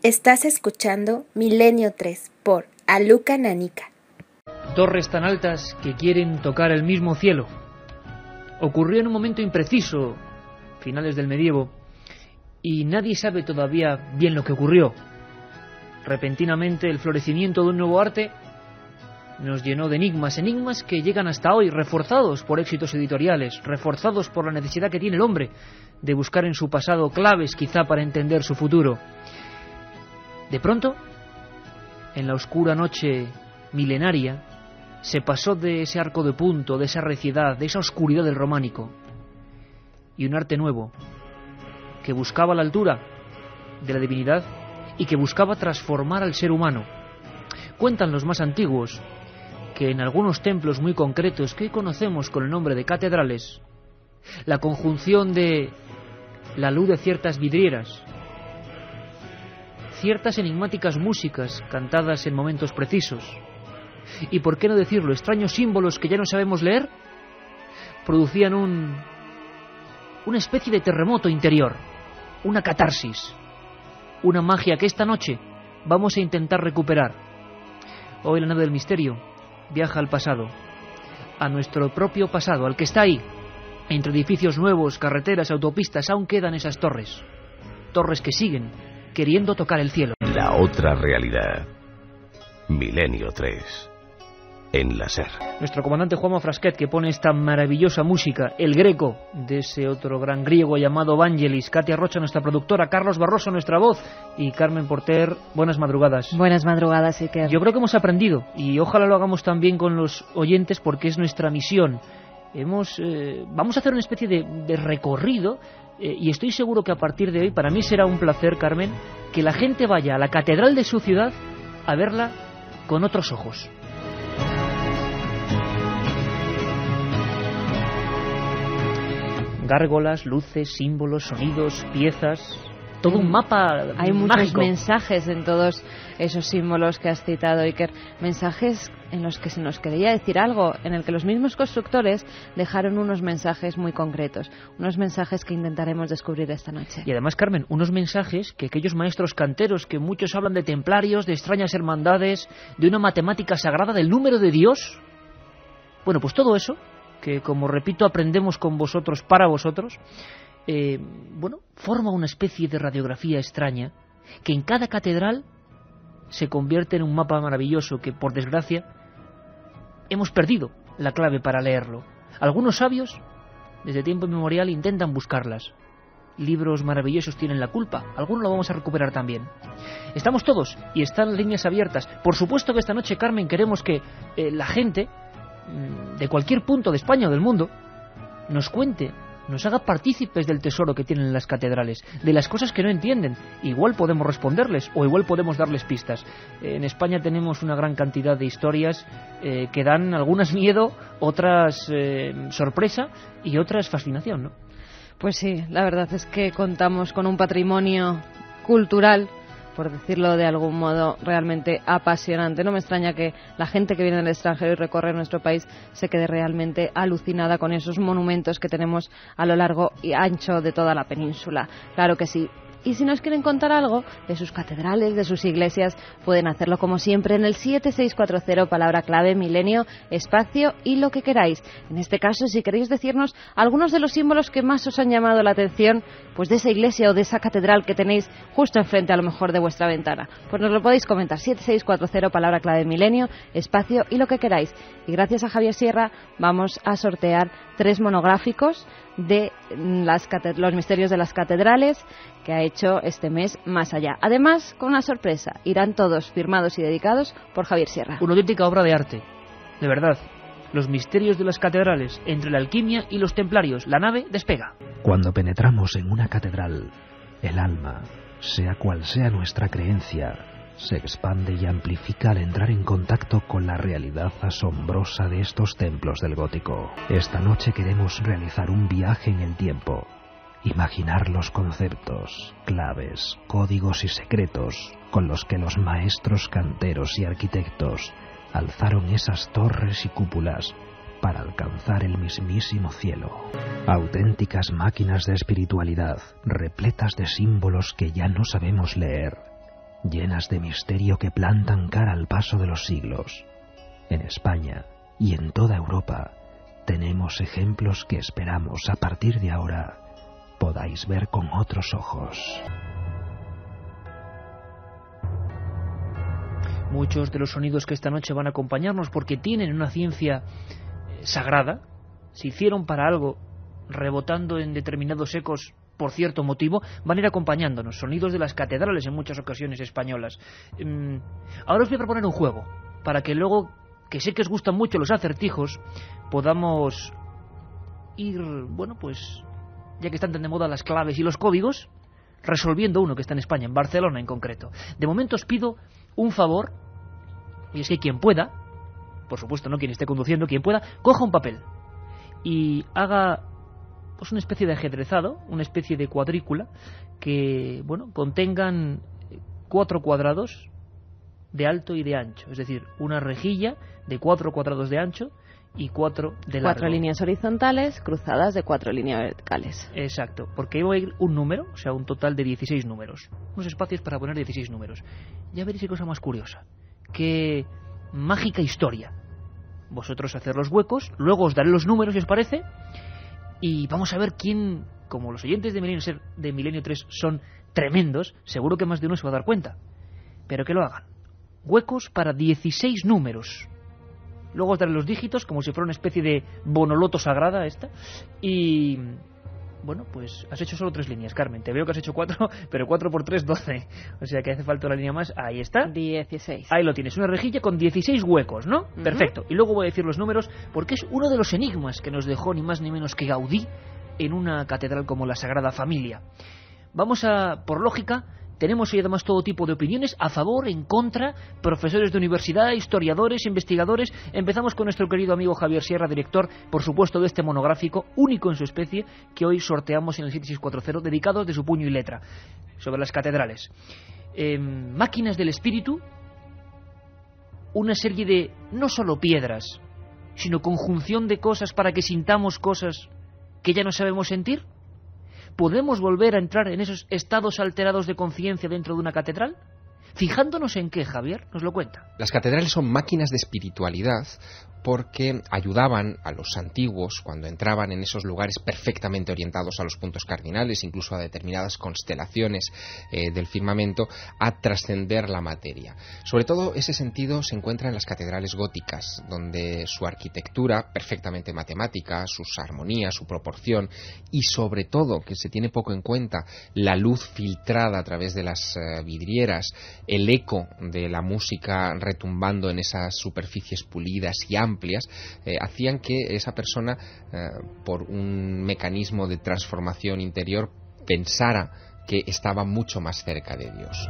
Estás escuchando Milenio 3 por Aluka Nanica. Torres tan altas que quieren tocar el mismo cielo. Ocurrió en un momento impreciso, finales del medievo, y nadie sabe todavía bien lo que ocurrió. Repentinamente el florecimiento de un nuevo arte nos llenó de enigmas que llegan hasta hoy, reforzados por éxitos editoriales, reforzados por la necesidad que tiene el hombre de buscar en su pasado claves quizá para entender su futuro. De pronto, en la oscura noche milenaria, se pasó de ese arco de punto, de esa reciedad, de esa oscuridad del románico, y un arte nuevo, que buscaba la altura de la divinidad y que buscaba transformar al ser humano. Cuentan los más antiguos que en algunos templos muy concretos que hoy conocemos con el nombre de catedrales, la conjunción de la luz de ciertas vidrieras, ciertas enigmáticas músicas cantadas en momentos precisos, y por qué no decirlo, extraños símbolos que ya no sabemos leer, producían una especie de terremoto interior, una catarsis, una magia que esta noche vamos a intentar recuperar. Hoy la nave del misterio viaja al pasado, a nuestro propio pasado, al que está ahí, entre edificios nuevos, carreteras, autopistas. Aún quedan esas torres, torres que siguen queriendo tocar el cielo. La otra realidad. Milenio 3. En la SER. Nuestro comandante Juanma Frasquet, que pone esta maravillosa música, el Greco, de ese otro gran griego llamado Vangelis, Katia Rocha, nuestra productora, Carlos Barroso, nuestra voz, y Carmen Porter. Buenas madrugadas. Buenas madrugadas, Iker. Yo creo que hemos aprendido, y ojalá lo hagamos también con los oyentes, porque es nuestra misión. Vamos a hacer una especie de recorrido, y estoy seguro que a partir de hoy, para mí será un placer, Carmen, que la gente vaya a la catedral de su ciudad a verla con otros ojos. Gárgolas, luces, símbolos, sonidos, piezas, todo un mapa Hay muchos mágico. mensajes en todos esos símbolos que has citado, Iker. Mensajes en los que se nos quería decir algo, en el que los mismos constructores dejaron unos mensajes muy concretos, unos mensajes que intentaremos descubrir esta noche. Y además, Carmen, unos mensajes que aquellos maestros canteros, que muchos hablan de templarios, de extrañas hermandades, de una matemática sagrada, del número de Dios. Bueno, pues todo eso, que como repito aprendemos con vosotros, para vosotros, forma una especie de radiografía extraña que en cada catedral se convierte en un mapa maravilloso que, por desgracia, hemos perdido la clave para leerlo. Algunos sabios, desde tiempo inmemorial, intentan buscarlas. Libros maravillosos tienen la culpa, algunos lo vamos a recuperar también. Estamos todos y están líneas abiertas. Por supuesto que esta noche, Carmen, queremos que la gente de cualquier punto de España o del mundo nos cuente, nos haga partícipes del tesoro que tienen las catedrales, de las cosas que no entienden. Igual podemos responderles o igual podemos darles pistas. En España tenemos una gran cantidad de historias que dan algunas miedo, otras sorpresa y otras fascinación, ¿no? Pues sí, la verdad es que contamos con un patrimonio cultural, por decirlo de algún modo, realmente apasionante. No me extraña que la gente que viene del extranjero y recorre nuestro país se quede realmente alucinada con esos monumentos que tenemos a lo largo y ancho de toda la península. Claro que sí. Y si nos quieren contar algo de sus catedrales, de sus iglesias, pueden hacerlo como siempre en el 7640, palabra clave, milenio, espacio y lo que queráis. En este caso, si queréis decirnos algunos de los símbolos que más os han llamado la atención, pues de esa iglesia o de esa catedral que tenéis justo enfrente a lo mejor de vuestra ventana, pues nos lo podéis comentar. 7640, palabra clave, milenio, espacio y lo que queráis. Y gracias a Javier Sierra vamos a sortear 3 monográficos de los misterios de las catedrales que ha hecho este mes Más Allá. Además, con una sorpresa, irán todos firmados y dedicados por Javier Sierra. Una auténtica obra de arte, de verdad. Los misterios de las catedrales, entre la alquimia y los templarios. La nave despega. Cuando penetramos en una catedral, el alma, sea cual sea nuestra creencia, se expande y amplifica al entrar en contacto con la realidad asombrosa de estos templos del gótico. Esta noche queremos realizar un viaje en el tiempo, imaginar los conceptos, claves, códigos y secretos con los que los maestros canteros y arquitectos alzaron esas torres y cúpulas para alcanzar el mismísimo cielo. Auténticas máquinas de espiritualidad, repletas de símbolos que ya no sabemos leer, llenas de misterio que plantan cara al paso de los siglos. En España y en toda Europa tenemos ejemplos que esperamos a partir de ahora podáis ver con otros ojos. Muchos de los sonidos que esta noche van a acompañarnos, porque tienen una ciencia sagrada, se hicieron para algo, rebotando en determinados ecos por cierto motivo, van a ir acompañándonos. Sonidos de las catedrales en muchas ocasiones españolas. Ahora os voy a proponer un juego, para que luego, que sé que os gustan mucho los acertijos, podamos ir, bueno, pues, ya que están tan de moda las claves y los códigos, resolviendo uno que está en España, en Barcelona en concreto. De momento os pido un favor, y es que quien pueda, por supuesto no quien esté conduciendo, quien pueda, coja un papel y haga pues una especie de ajedrezado, una especie de cuadrícula que, bueno, contengan 4 cuadrados de alto y de ancho, es decir, una rejilla de 4 cuadrados de ancho y 4 de largo. 4 líneas horizontales cruzadas de 4 líneas verticales. Exacto, porque voy a ir un número, o sea, un total de 16 números. Unos espacios para poner 16 números. Ya veréis qué cosa más curiosa. Qué mágica historia. Vosotros haced los huecos, luego os daré los números, si os parece, y vamos a ver quién, como los oyentes de Milenio 3 son tremendos, seguro que más de uno se va a dar cuenta. Pero que lo hagan. Huecos para 16 números. Luego os daré los dígitos, como si fuera una especie de bonoloto sagrada esta. Y bueno, pues has hecho solo 3 líneas, Carmen. Te veo que has hecho 4, pero 4 por 3, 12. O sea que hace falta una línea más. Ahí está. 16. Ahí lo tienes, una rejilla con 16 huecos, ¿no? Perfecto. Y luego voy a decir los números, porque es uno de los enigmas que nos dejó ni más ni menos que Gaudí en una catedral como la Sagrada Familia. Vamos a, por lógica, tenemos hoy además todo tipo de opiniones, a favor, en contra, profesores de universidad, historiadores, investigadores. Empezamos con nuestro querido amigo Javier Sierra, director, por supuesto, de este monográfico, único en su especie, que hoy sorteamos en el 7640, dedicado de su puño y letra, sobre las catedrales. Máquinas del espíritu, una serie de, no solo piedras, sino conjunción de cosas para que sintamos cosas que ya no sabemos sentir. ¿Podemos volver a entrar en esos estados alterados de conciencia dentro de una catedral? Fijándonos en qué, Javier, nos lo cuenta. Las catedrales son máquinas de espiritualidad porque ayudaban a los antiguos, cuando entraban en esos lugares perfectamente orientados a los puntos cardinales, incluso a determinadas constelaciones del firmamento, a trascender la materia. Sobre todo ese sentido se encuentra en las catedrales góticas, donde su arquitectura, perfectamente matemática, sus armonías, su proporción y sobre todo, que se tiene poco en cuenta, la luz filtrada a través de las vidrieras, el eco de la música retumbando en esas superficies pulidas y amplias, hacían que esa persona, por un mecanismo de transformación interior, pensara que estaba mucho más cerca de Dios.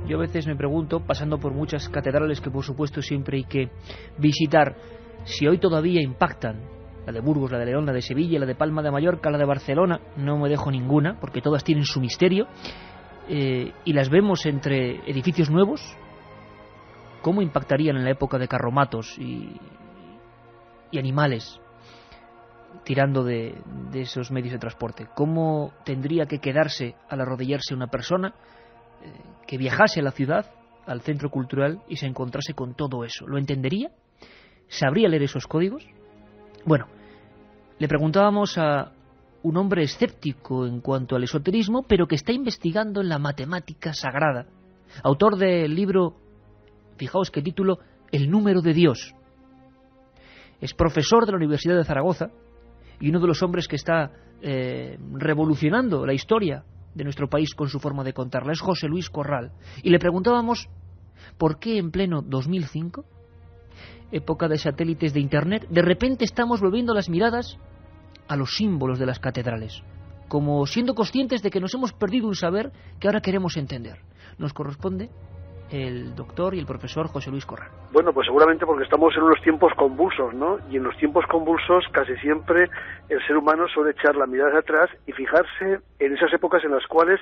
Yo a veces me pregunto, pasando por muchas catedrales que por supuesto siempre hay que visitar, si hoy todavía impactan. La de Burgos, la de León, la de Sevilla, la de Palma de Mallorca, la de Barcelona, no me dejo ninguna, porque todas tienen su misterio, y las vemos entre edificios nuevos. ¿Cómo impactarían en la época de carromatos y animales tirando de esos medios de transporte? ¿Cómo tendría que quedarse al arrodillarse una persona que viajase a la ciudad, al centro cultural, y se encontrase con todo eso? ¿Lo entendería? ¿Sabría leer esos códigos? Bueno, le preguntábamos a un hombre escéptico en cuanto al esoterismo, pero que está investigando en la matemática sagrada. Autor del libro, fijaos qué título, El número de Dios. Es profesor de la Universidad de Zaragoza y uno de los hombres que está revolucionando la historia de nuestro país con su forma de contarla. Es José Luis Corral. Y le preguntábamos por qué en pleno 2005, época de satélites de Internet, de repente estamos volviendo las miradas a los símbolos de las catedrales, como siendo conscientes de que nos hemos perdido un saber que ahora queremos entender. Nos corresponde el doctor y el profesor José Luis Corral. Bueno, pues seguramente porque estamos en unos tiempos convulsos, ¿no? Y en los tiempos convulsos casi siempre el ser humano suele echar la mirada hacia atrás y fijarse en esas épocas en las cuales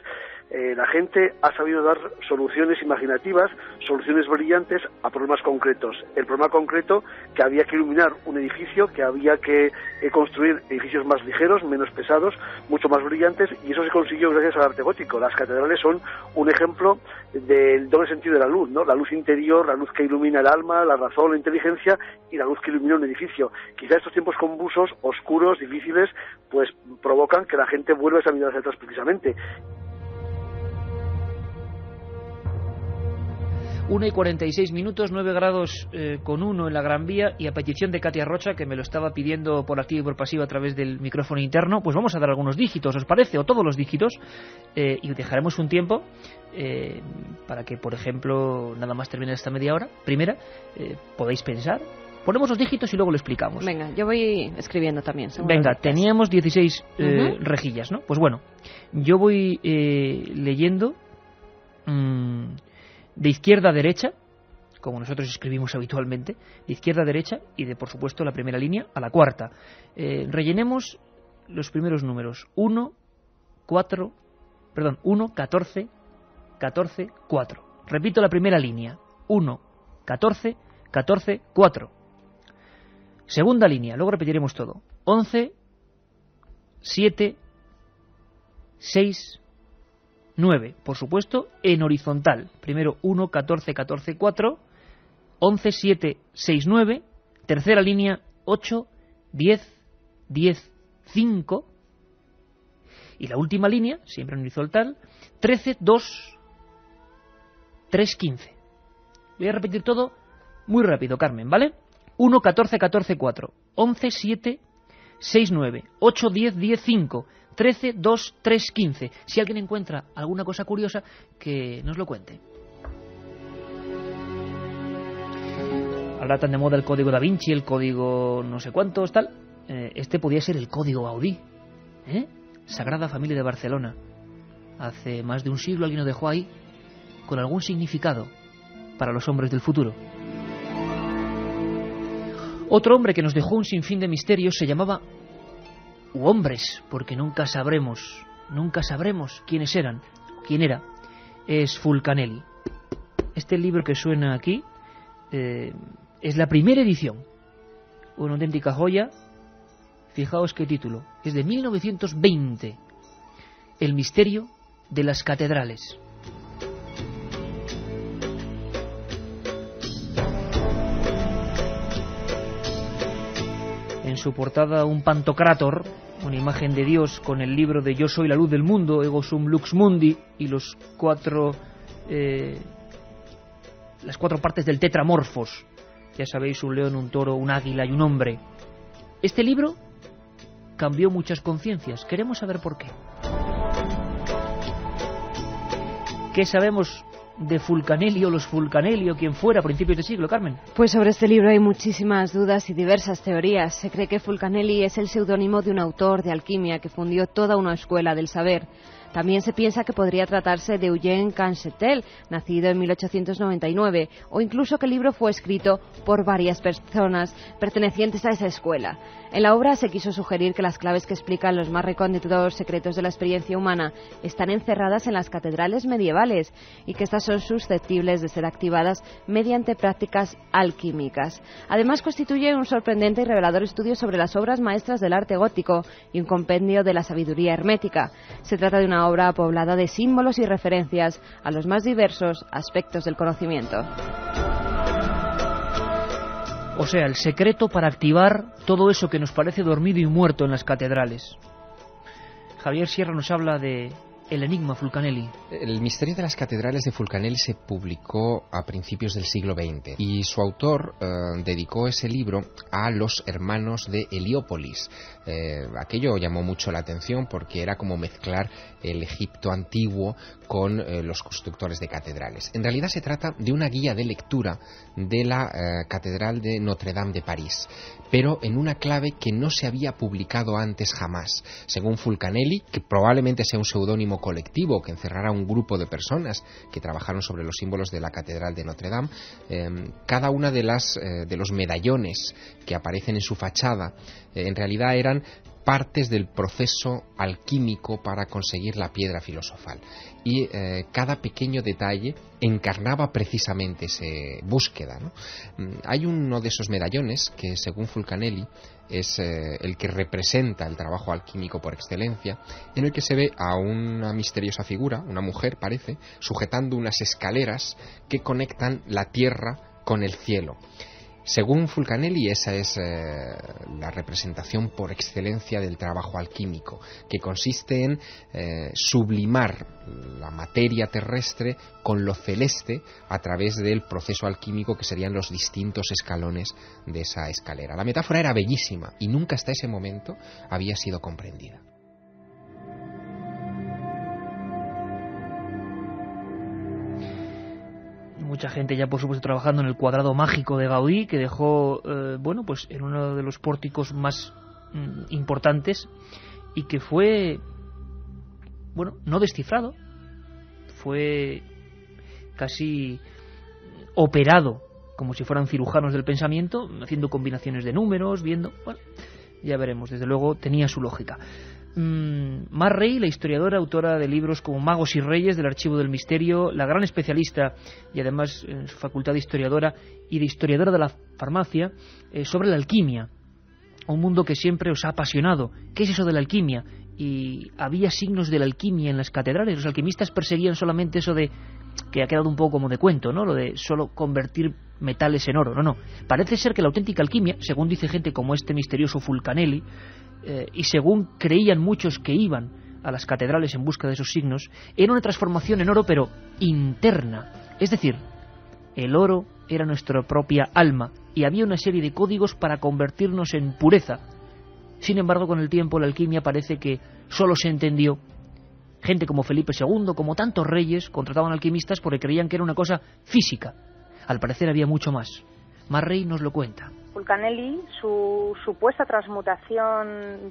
La gente ha sabido dar soluciones imaginativas, soluciones brillantes a problemas concretos. El problema concreto, que había que iluminar un edificio, que había que construir edificios más ligeros, menos pesados, mucho más brillantes, y eso se consiguió gracias al arte gótico. Las catedrales son un ejemplo del doble sentido de la luz, ¿no? La luz interior, la luz que ilumina el alma, la razón, la inteligencia, y la luz que ilumina un edificio. Quizá estos tiempos convulsos, oscuros, difíciles, pues provocan que la gente vuelva a esa mirada hacia atrás precisamente. 1:46, 9 grados con 1 en la Gran Vía, y a petición de Katia Rocha, que me lo estaba pidiendo por activa y por pasiva a través del micrófono interno, pues vamos a dar algunos dígitos, ¿os parece? O todos los dígitos, y dejaremos un tiempo para que, por ejemplo, nada más termine esta media hora, primera, podáis pensar. Ponemos los dígitos y luego lo explicamos. Venga, yo voy escribiendo también. Venga, teníamos 16 rejillas, ¿no? Pues bueno, yo voy leyendo de izquierda a derecha, como nosotros escribimos habitualmente, de izquierda a derecha, y de, por supuesto, la primera línea a la cuarta. Rellenemos los primeros números. 1, 14, 14, 4. Repito la primera línea. 1, 14, 14, 4. Segunda línea, luego repetiremos todo. 11, 7, 6, 9, por supuesto, en horizontal. Primero 1, 14, 14, 4, 11, 7, 6, 9, tercera línea 8, 10, 10, 5, y la última línea, siempre en horizontal, 13, 2, 3, 15. Voy a repetir todo muy rápido, Carmen, ¿vale? 1, 14, 14, 4, 11, 7, 6, 9, 8, 10, 10, 5, 13, 2, 3, 15. Si alguien encuentra alguna cosa curiosa, que nos lo cuente. Ahora tan de moda el código Da Vinci, el código no sé cuántos, tal. Este podía ser el código Gaudí, Sagrada Familia de Barcelona. Hace más de un siglo alguien lo dejó ahí con algún significado para los hombres del futuro. Otro hombre que nos dejó un sinfín de misterios se llamaba, u hombres, porque nunca sabremos quiénes eran, quién era, es Fulcanelli. Este libro que suena aquí es la primera edición, una auténtica joya. Fijaos qué título, es de 1920, El misterio de las catedrales. En su portada un pantocrátor, una imagen de Dios con el libro de Yo soy la luz del mundo, Ego sum lux mundi, y las cuatro partes del tetramorfos. Ya sabéis, un león, un toro, un águila y un hombre. Este libro cambió muchas conciencias. Queremos saber por qué. ¿Qué sabemos de Fulcanelli o los Fulcanelli o quien fuera a principios de siglo, Carmen? Pues sobre este libro hay muchísimas dudas y diversas teorías. Se cree que Fulcanelli es el seudónimo de un autor de alquimia que fundió toda una escuela del saber. También se piensa que podría tratarse de Eugène Canchetel, nacido en 1899, o incluso que el libro fue escrito por varias personas pertenecientes a esa escuela. En la obra se quiso sugerir que las claves que explican los más recónditos secretos de la experiencia humana están encerradas en las catedrales medievales y que estas son susceptibles de ser activadas mediante prácticas alquímicas. Además, constituye un sorprendente y revelador estudio sobre las obras maestras del arte gótico y un compendio de la sabiduría hermética. Se trata de una obra poblada de símbolos y referencias a los más diversos aspectos del conocimiento. O sea, el secreto para activar todo eso que nos parece dormido y muerto en las catedrales. Javier Sierra nos habla de el enigma Fulcanelli. El misterio de las catedrales de Fulcanelli se publicó a principios del siglo XX y su autor dedicó ese libro a los hermanos de Heliópolis. Aquello llamó mucho la atención porque era como mezclar el Egipto antiguo con los constructores de catedrales. En realidad se trata de una guía de lectura de la Catedral de Notre Dame de París, pero en una clave que no se había publicado antes jamás. Según Fulcanelli, que probablemente sea un seudónimo colectivo que encerrara un grupo de personas que trabajaron sobre los símbolos de la Catedral de Notre Dame, cada una de los medallones que aparecen en su fachada en realidad eran partes del proceso alquímico para conseguir la piedra filosofal. Y cada pequeño detalle encarnaba precisamente esa búsqueda, ¿no? Hay uno de esos medallones que, según Fulcanelli, es el que representa el trabajo alquímico por excelencia, en el que se ve a una misteriosa figura, una mujer parece, sujetando unas escaleras que conectan la tierra con el cielo. Según Fulcanelli, esa es la representación por excelencia del trabajo alquímico, que consiste en sublimar la materia terrestre con lo celeste a través del proceso alquímico, que serían los distintos escalones de esa escalera. La metáfora era bellísima y nunca hasta ese momento había sido comprendida. Mucha gente ya, por supuesto, trabajando en el cuadrado mágico de Gaudí, que dejó, pues en uno de los pórticos más importantes, y que fue, no descifrado, fue casi operado, como si fueran cirujanos del pensamiento, haciendo combinaciones de números, viendo, ya veremos, desde luego tenía su lógica. Mar Rey, la historiadora, autora de libros como Magos y Reyes, del Archivo del Misterio, la gran especialista y además en su facultad de historiadora y de historiadora de la farmacia, sobre la alquimia, un mundo que siempre os ha apasionado. ¿Qué es eso de la alquimia? Y había signos de la alquimia en las catedrales. Los alquimistas perseguían solamente eso de, que ha quedado un poco como de cuento, ¿no? Lo de solo convertir metales en oro. No. Parece ser que la auténtica alquimia, según dice gente como este misterioso Fulcanelli, y según creían muchos que iban a las catedrales en busca de esos signos, era una transformación en oro, pero interna. Es decir, el oro era nuestra propia alma y había una serie de códigos para convertirnos en pureza. Sin embargo, con el tiempo la alquimia parece que solo se entendió. Gente como Felipe II, como tantos reyes, contrataban alquimistas porque creían que era una cosa física. Al parecer había mucho más. Mar Rey nos lo cuenta. Fulcanelli, su supuesta transmutación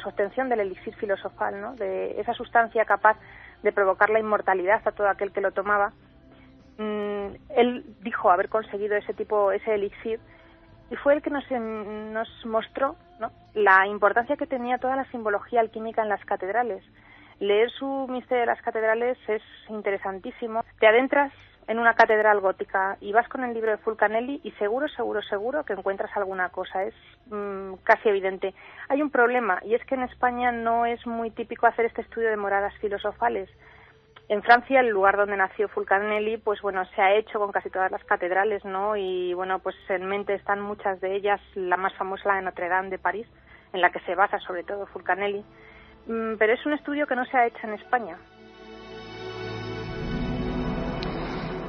su obtención del elixir filosofal, ¿no?, de esa sustancia capaz de provocar la inmortalidad a todo aquel que lo tomaba, él dijo haber conseguido ese elixir, y fue el que nos mostró, ¿no?, la importancia que tenía toda la simbología alquímica en las catedrales. Leer su Misterio de las Catedrales es interesantísimo. Te adentras en una catedral gótica y vas con el libro de Fulcanelli y seguro que encuentras alguna cosa. Es casi evidente. Hay un problema, y es que en España no es muy típico hacer este estudio de moradas filosofales. En Francia, el lugar donde nació Fulcanelli, se ha hecho con casi todas las catedrales, ¿no? Y en mente están muchas de ellas, la más famosa, la de Notre Dame de París, en la que se basa sobre todo Fulcanelli. Pero es un estudio que no se ha hecho en España.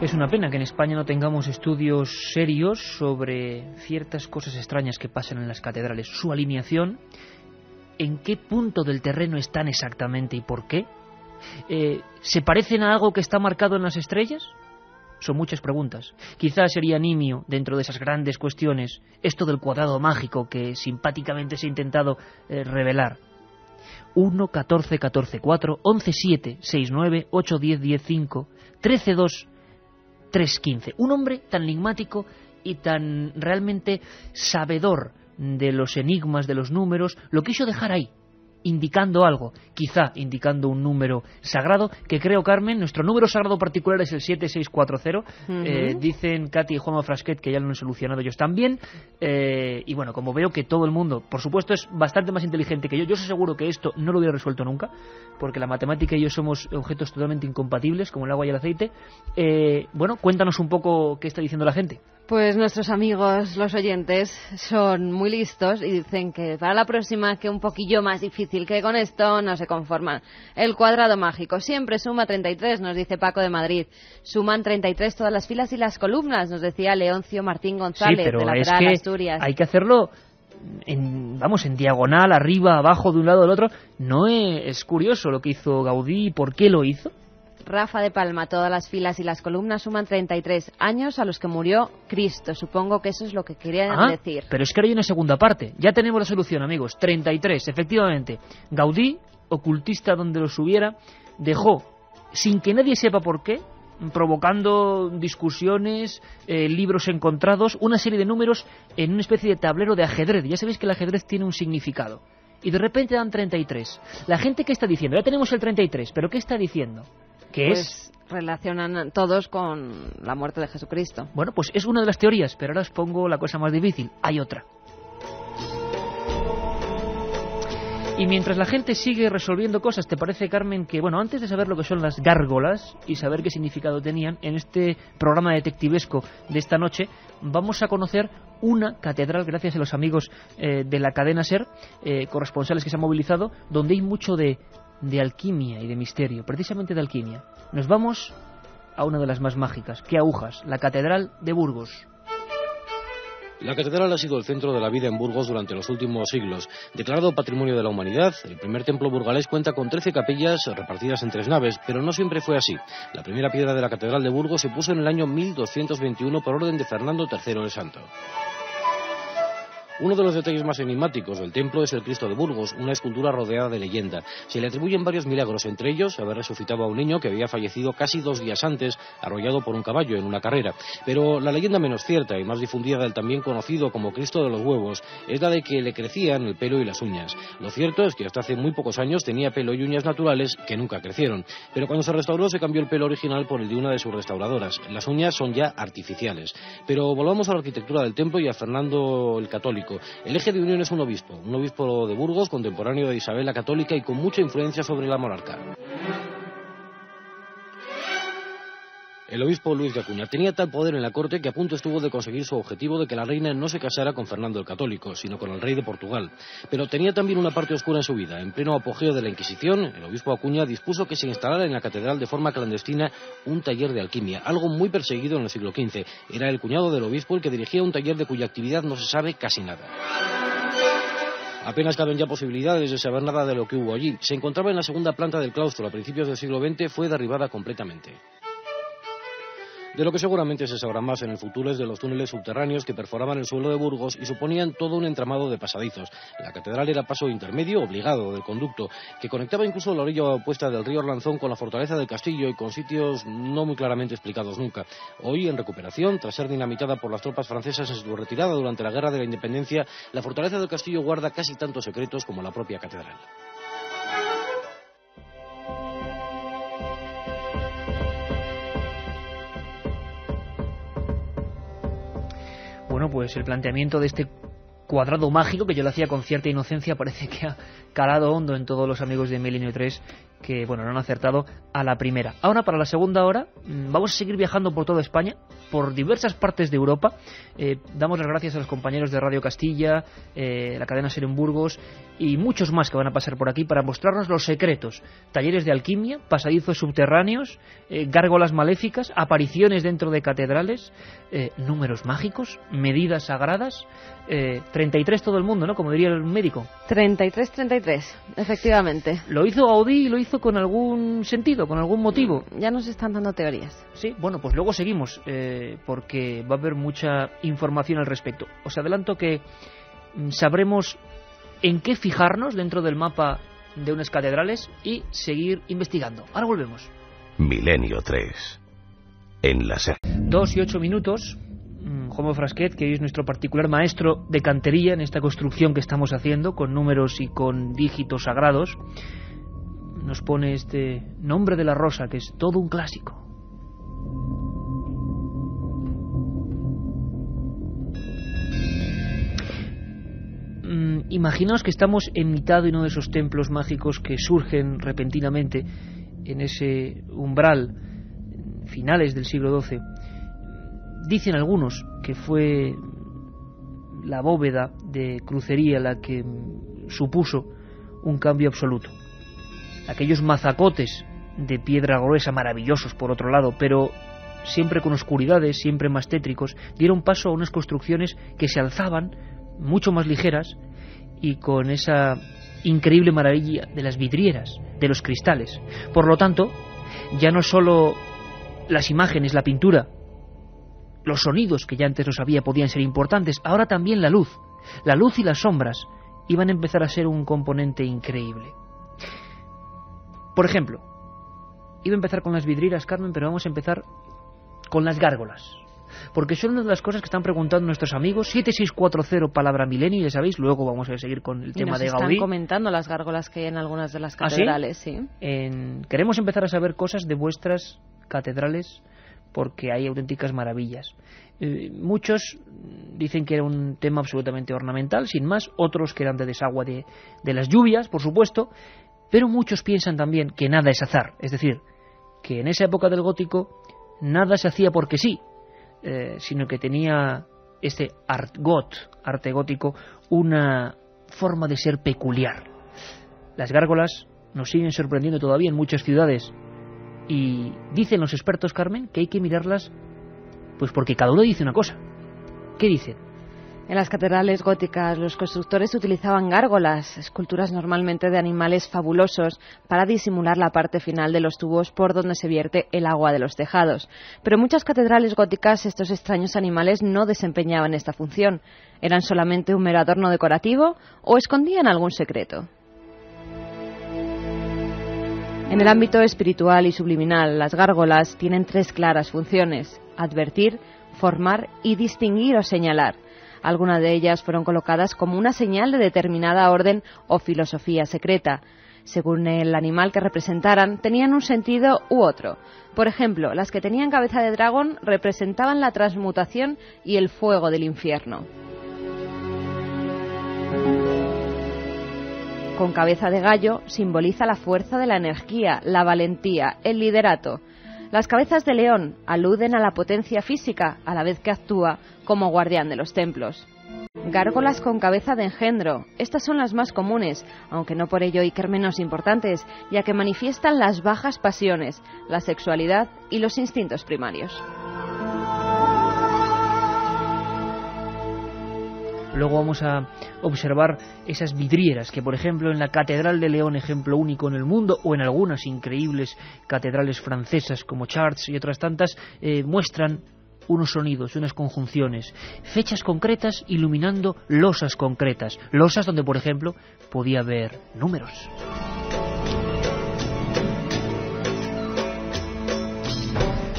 Es una pena que en España no tengamos estudios serios sobre ciertas cosas extrañas que pasan en las catedrales. Su alineación, en qué punto del terreno están exactamente y por qué. ¿Se parecen a algo que está marcado en las estrellas? Son muchas preguntas. Quizás sería nimio, dentro de esas grandes cuestiones, esto del cuadrado mágico que simpáticamente se ha intentado revelar. 1, 14, 14, 4, 11, 7, 6, 9, 8, 10, 10, 5, 13, 2, 3, 15. Un hombre tan enigmático y tan realmente sabedor de los enigmas, de los números, lo quiso dejar ahí, indicando algo, quizá indicando un número sagrado, que creo, Carmen, nuestro número sagrado particular es el 7640. Dicen Katy y Juanma Frasquet que ya lo han solucionado ellos también. Y bueno, como veo que todo el mundo, por supuesto, es bastante más inteligente que yo os aseguro que esto no lo hubiera resuelto nunca, porque la matemática y yo somos objetos totalmente incompatibles, como el agua y el aceite. Cuéntanos un poco qué está diciendo la gente. Pues nuestros amigos, los oyentes, son muy listos y dicen que para la próxima que un poquillo más difícil, que con esto no se conforman. El cuadrado mágico siempre suma 33, nos dice Paco de Madrid. Suman 33 todas las filas y las columnas, nos decía Leoncio Martín González, de la Lateral Asturias. Hay que hacerlo en diagonal, arriba, abajo, de un lado del otro. No es curioso lo que hizo Gaudí y por qué lo hizo. Rafa de Palma, todas las filas y las columnas suman 33 años a los que murió Cristo. Supongo que eso es lo que querían decir. Pero es que ahora hay una segunda parte. Ya tenemos la solución, amigos. 33, efectivamente. Gaudí, ocultista donde los hubiera, dejó, sin que nadie sepa por qué, provocando discusiones, libros encontrados, una serie de números en una especie de tablero de ajedrez. Ya sabéis que el ajedrez tiene un significado. y de repente dan 33. La gente, ¿qué está diciendo? Ya tenemos el 33, pero ¿qué está diciendo? Que pues relacionan todos con la muerte de Jesucristo. Bueno, pues es una de las teorías, pero ahora os pongo la cosa más difícil. Hay otra. Y mientras la gente sigue resolviendo cosas, ¿te parece, Carmen, que, bueno, antes de saber lo que son las gárgolas y saber qué significado tenían, en este programa detectivesco de esta noche vamos a conocer una catedral, gracias a los amigos de la cadena SER, corresponsales que se han movilizado, donde hay mucho de alquimia y de misterio, precisamente de alquimia. Nos vamos a una de las más mágicas, qué agujas, la Catedral de Burgos. La catedral ha sido el centro de la vida en Burgos durante los últimos siglos. Declarado Patrimonio de la Humanidad, el primer templo burgalés cuenta con 13 capillas repartidas en 3 naves, pero no siempre fue así. La primera piedra de la catedral de Burgos se puso en el año 1221 por orden de Fernando III el Santo. Uno de los detalles más enigmáticos del templo es el Cristo de Burgos, una escultura rodeada de leyenda. Se le atribuyen varios milagros, entre ellos haber resucitado a un niño que había fallecido casi 2 días antes, arrollado por un caballo en una carrera. Pero la leyenda menos cierta y más difundida del también conocido como Cristo de los Huevos es la de que le crecían el pelo y las uñas. Lo cierto es que hasta hace muy pocos años tenía pelo y uñas naturales que nunca crecieron. Pero cuando se restauró se cambió el pelo original por el de una de sus restauradoras. Las uñas son ya artificiales. Pero volvamos a la arquitectura del templo y a Fernando el Católico. El eje de unión es un obispo de Burgos, contemporáneo de Isabel la Católica y con mucha influencia sobre la monarca. El obispo Luis de Acuña tenía tal poder en la corte que a punto estuvo de conseguir su objetivo de que la reina no se casara con Fernando el Católico, sino con el rey de Portugal. Pero tenía también una parte oscura en su vida. En pleno apogeo de la Inquisición, el obispo Acuña dispuso que se instalara en la catedral de forma clandestina un taller de alquimia, algo muy perseguido en el siglo XV. Era el cuñado del obispo el que dirigía un taller de cuya actividad no se sabe casi nada. Apenas caben ya posibilidades de saber nada de lo que hubo allí. Se encontraba en la segunda planta del claustro. A principios del siglo XX fue derribada completamente. De lo que seguramente se sabrá más en el futuro es de los túneles subterráneos que perforaban el suelo de Burgos y suponían todo un entramado de pasadizos. La catedral era paso intermedio obligado del conducto, que conectaba incluso la orilla opuesta del río Arlanzón con la fortaleza del castillo y con sitios no muy claramente explicados nunca. Hoy, en recuperación, tras ser dinamitada por las tropas francesas en su retirada durante la Guerra de la Independencia, la fortaleza del castillo guarda casi tantos secretos como la propia catedral. Bueno, pues el planteamiento de este cuadrado mágico, que yo lo hacía con cierta inocencia, parece que ha calado hondo en todos los amigos de Milenio 3 que, bueno, no han acertado a la primera. Ahora, para la segunda hora, vamos a seguir viajando por toda España, por diversas partes de Europa. Damos las gracias a los compañeros de Radio Castilla, la cadena SER en Burgos y muchos más que van a pasar por aquí para mostrarnos los secretos. Talleres de alquimia, pasadizos subterráneos, gárgolas maléficas, apariciones dentro de catedrales, números mágicos, medidas sagradas. 33 todo el mundo, ¿no? Como diría el médico. 33, efectivamente. Lo hizo Gaudí y lo hizo con algún sentido, con algún motivo. Ya nos están dando teorías. Sí, bueno, pues luego seguimos, porque va a haber mucha información al respecto. Os adelanto que sabremos en qué fijarnos dentro del mapa de unas catedrales y seguir investigando. Ahora volvemos. Milenio 3. En la SER. 2 y 8 minutos. Jomo Frasquet, que hoy es nuestro particular maestro de cantería en esta construcción que estamos haciendo con números y con dígitos sagrados, nos pone este Nombre de la Rosa, que es todo un clásico. Imaginaos que estamos en mitad de uno de esos templos mágicos que surgen repentinamente en ese umbral, finales del siglo XII. Dicen algunos que fue la bóveda de crucería la que supuso un cambio absoluto. Aquellos mazacotes de piedra gruesa, maravillosos por otro lado, pero siempre con oscuridades, siempre más tétricos, dieron paso a unas construcciones que se alzaban mucho más ligeras y con esa increíble maravilla de las vidrieras, de los cristales. Por lo tanto, ya no solo las imágenes, la pintura, los sonidos que ya antes lo sabía podían ser importantes, ahora también la luz y las sombras iban a empezar a ser un componente increíble. Por ejemplo, iba a empezar con las vidrieras, Carmen, pero vamos a empezar con las gárgolas. porque son una de las cosas que están preguntando nuestros amigos. 7640 palabra milenio, ya sabéis, luego vamos a seguir con el tema de Gaudí. Están comentando las gárgolas que hay en algunas de las catedrales. ¿Sí? Queremos empezar a saber cosas de vuestras catedrales, porque hay auténticas maravillas. Muchos dicen que era un tema absolutamente ornamental, sin más, otros que eran de desagüe de las lluvias, por supuesto, pero muchos piensan también que nada es azar, es decir, que en esa época del gótico nada se hacía porque sí, sino que tenía este arte gótico, una forma de ser peculiar. Las gárgolas nos siguen sorprendiendo todavía en muchas ciudades, y dicen los expertos, Carmen, que hay que mirarlas pues porque cada uno dice una cosa. ¿Qué dicen? En las catedrales góticas los constructores utilizaban gárgolas, esculturas normalmente de animales fabulosos, para disimular la parte final de los tubos por donde se vierte el agua de los tejados. Pero en muchas catedrales góticas estos extraños animales no desempeñaban esta función. ¿Eran solamente un mero adorno decorativo o escondían algún secreto? En el ámbito espiritual y subliminal, las gárgolas tienen 3 claras funciones: advertir, formar y distinguir o señalar. Algunas de ellas fueron colocadas como una señal de determinada orden o filosofía secreta. Según el animal que representaran, tenían un sentido u otro. Por ejemplo, las que tenían cabeza de dragón representaban la transmutación y el fuego del infierno. Con cabeza de gallo simboliza la fuerza de la energía, la valentía, el liderato. Las cabezas de león aluden a la potencia física, a la vez que actúa como guardián de los templos. Gárgolas con cabeza de engendro. Estas son las más comunes, aunque no por ello Iker menos importantes, ya que manifiestan las bajas pasiones, la sexualidad y los instintos primarios. Luego vamos a observar esas vidrieras que, por ejemplo, en la Catedral de León, ejemplo único en el mundo, o en algunas increíbles catedrales francesas como Chartres y otras tantas, muestran unos sonidos, unas conjunciones, fechas concretas iluminando losas concretas, losas donde, por ejemplo, podía haber números.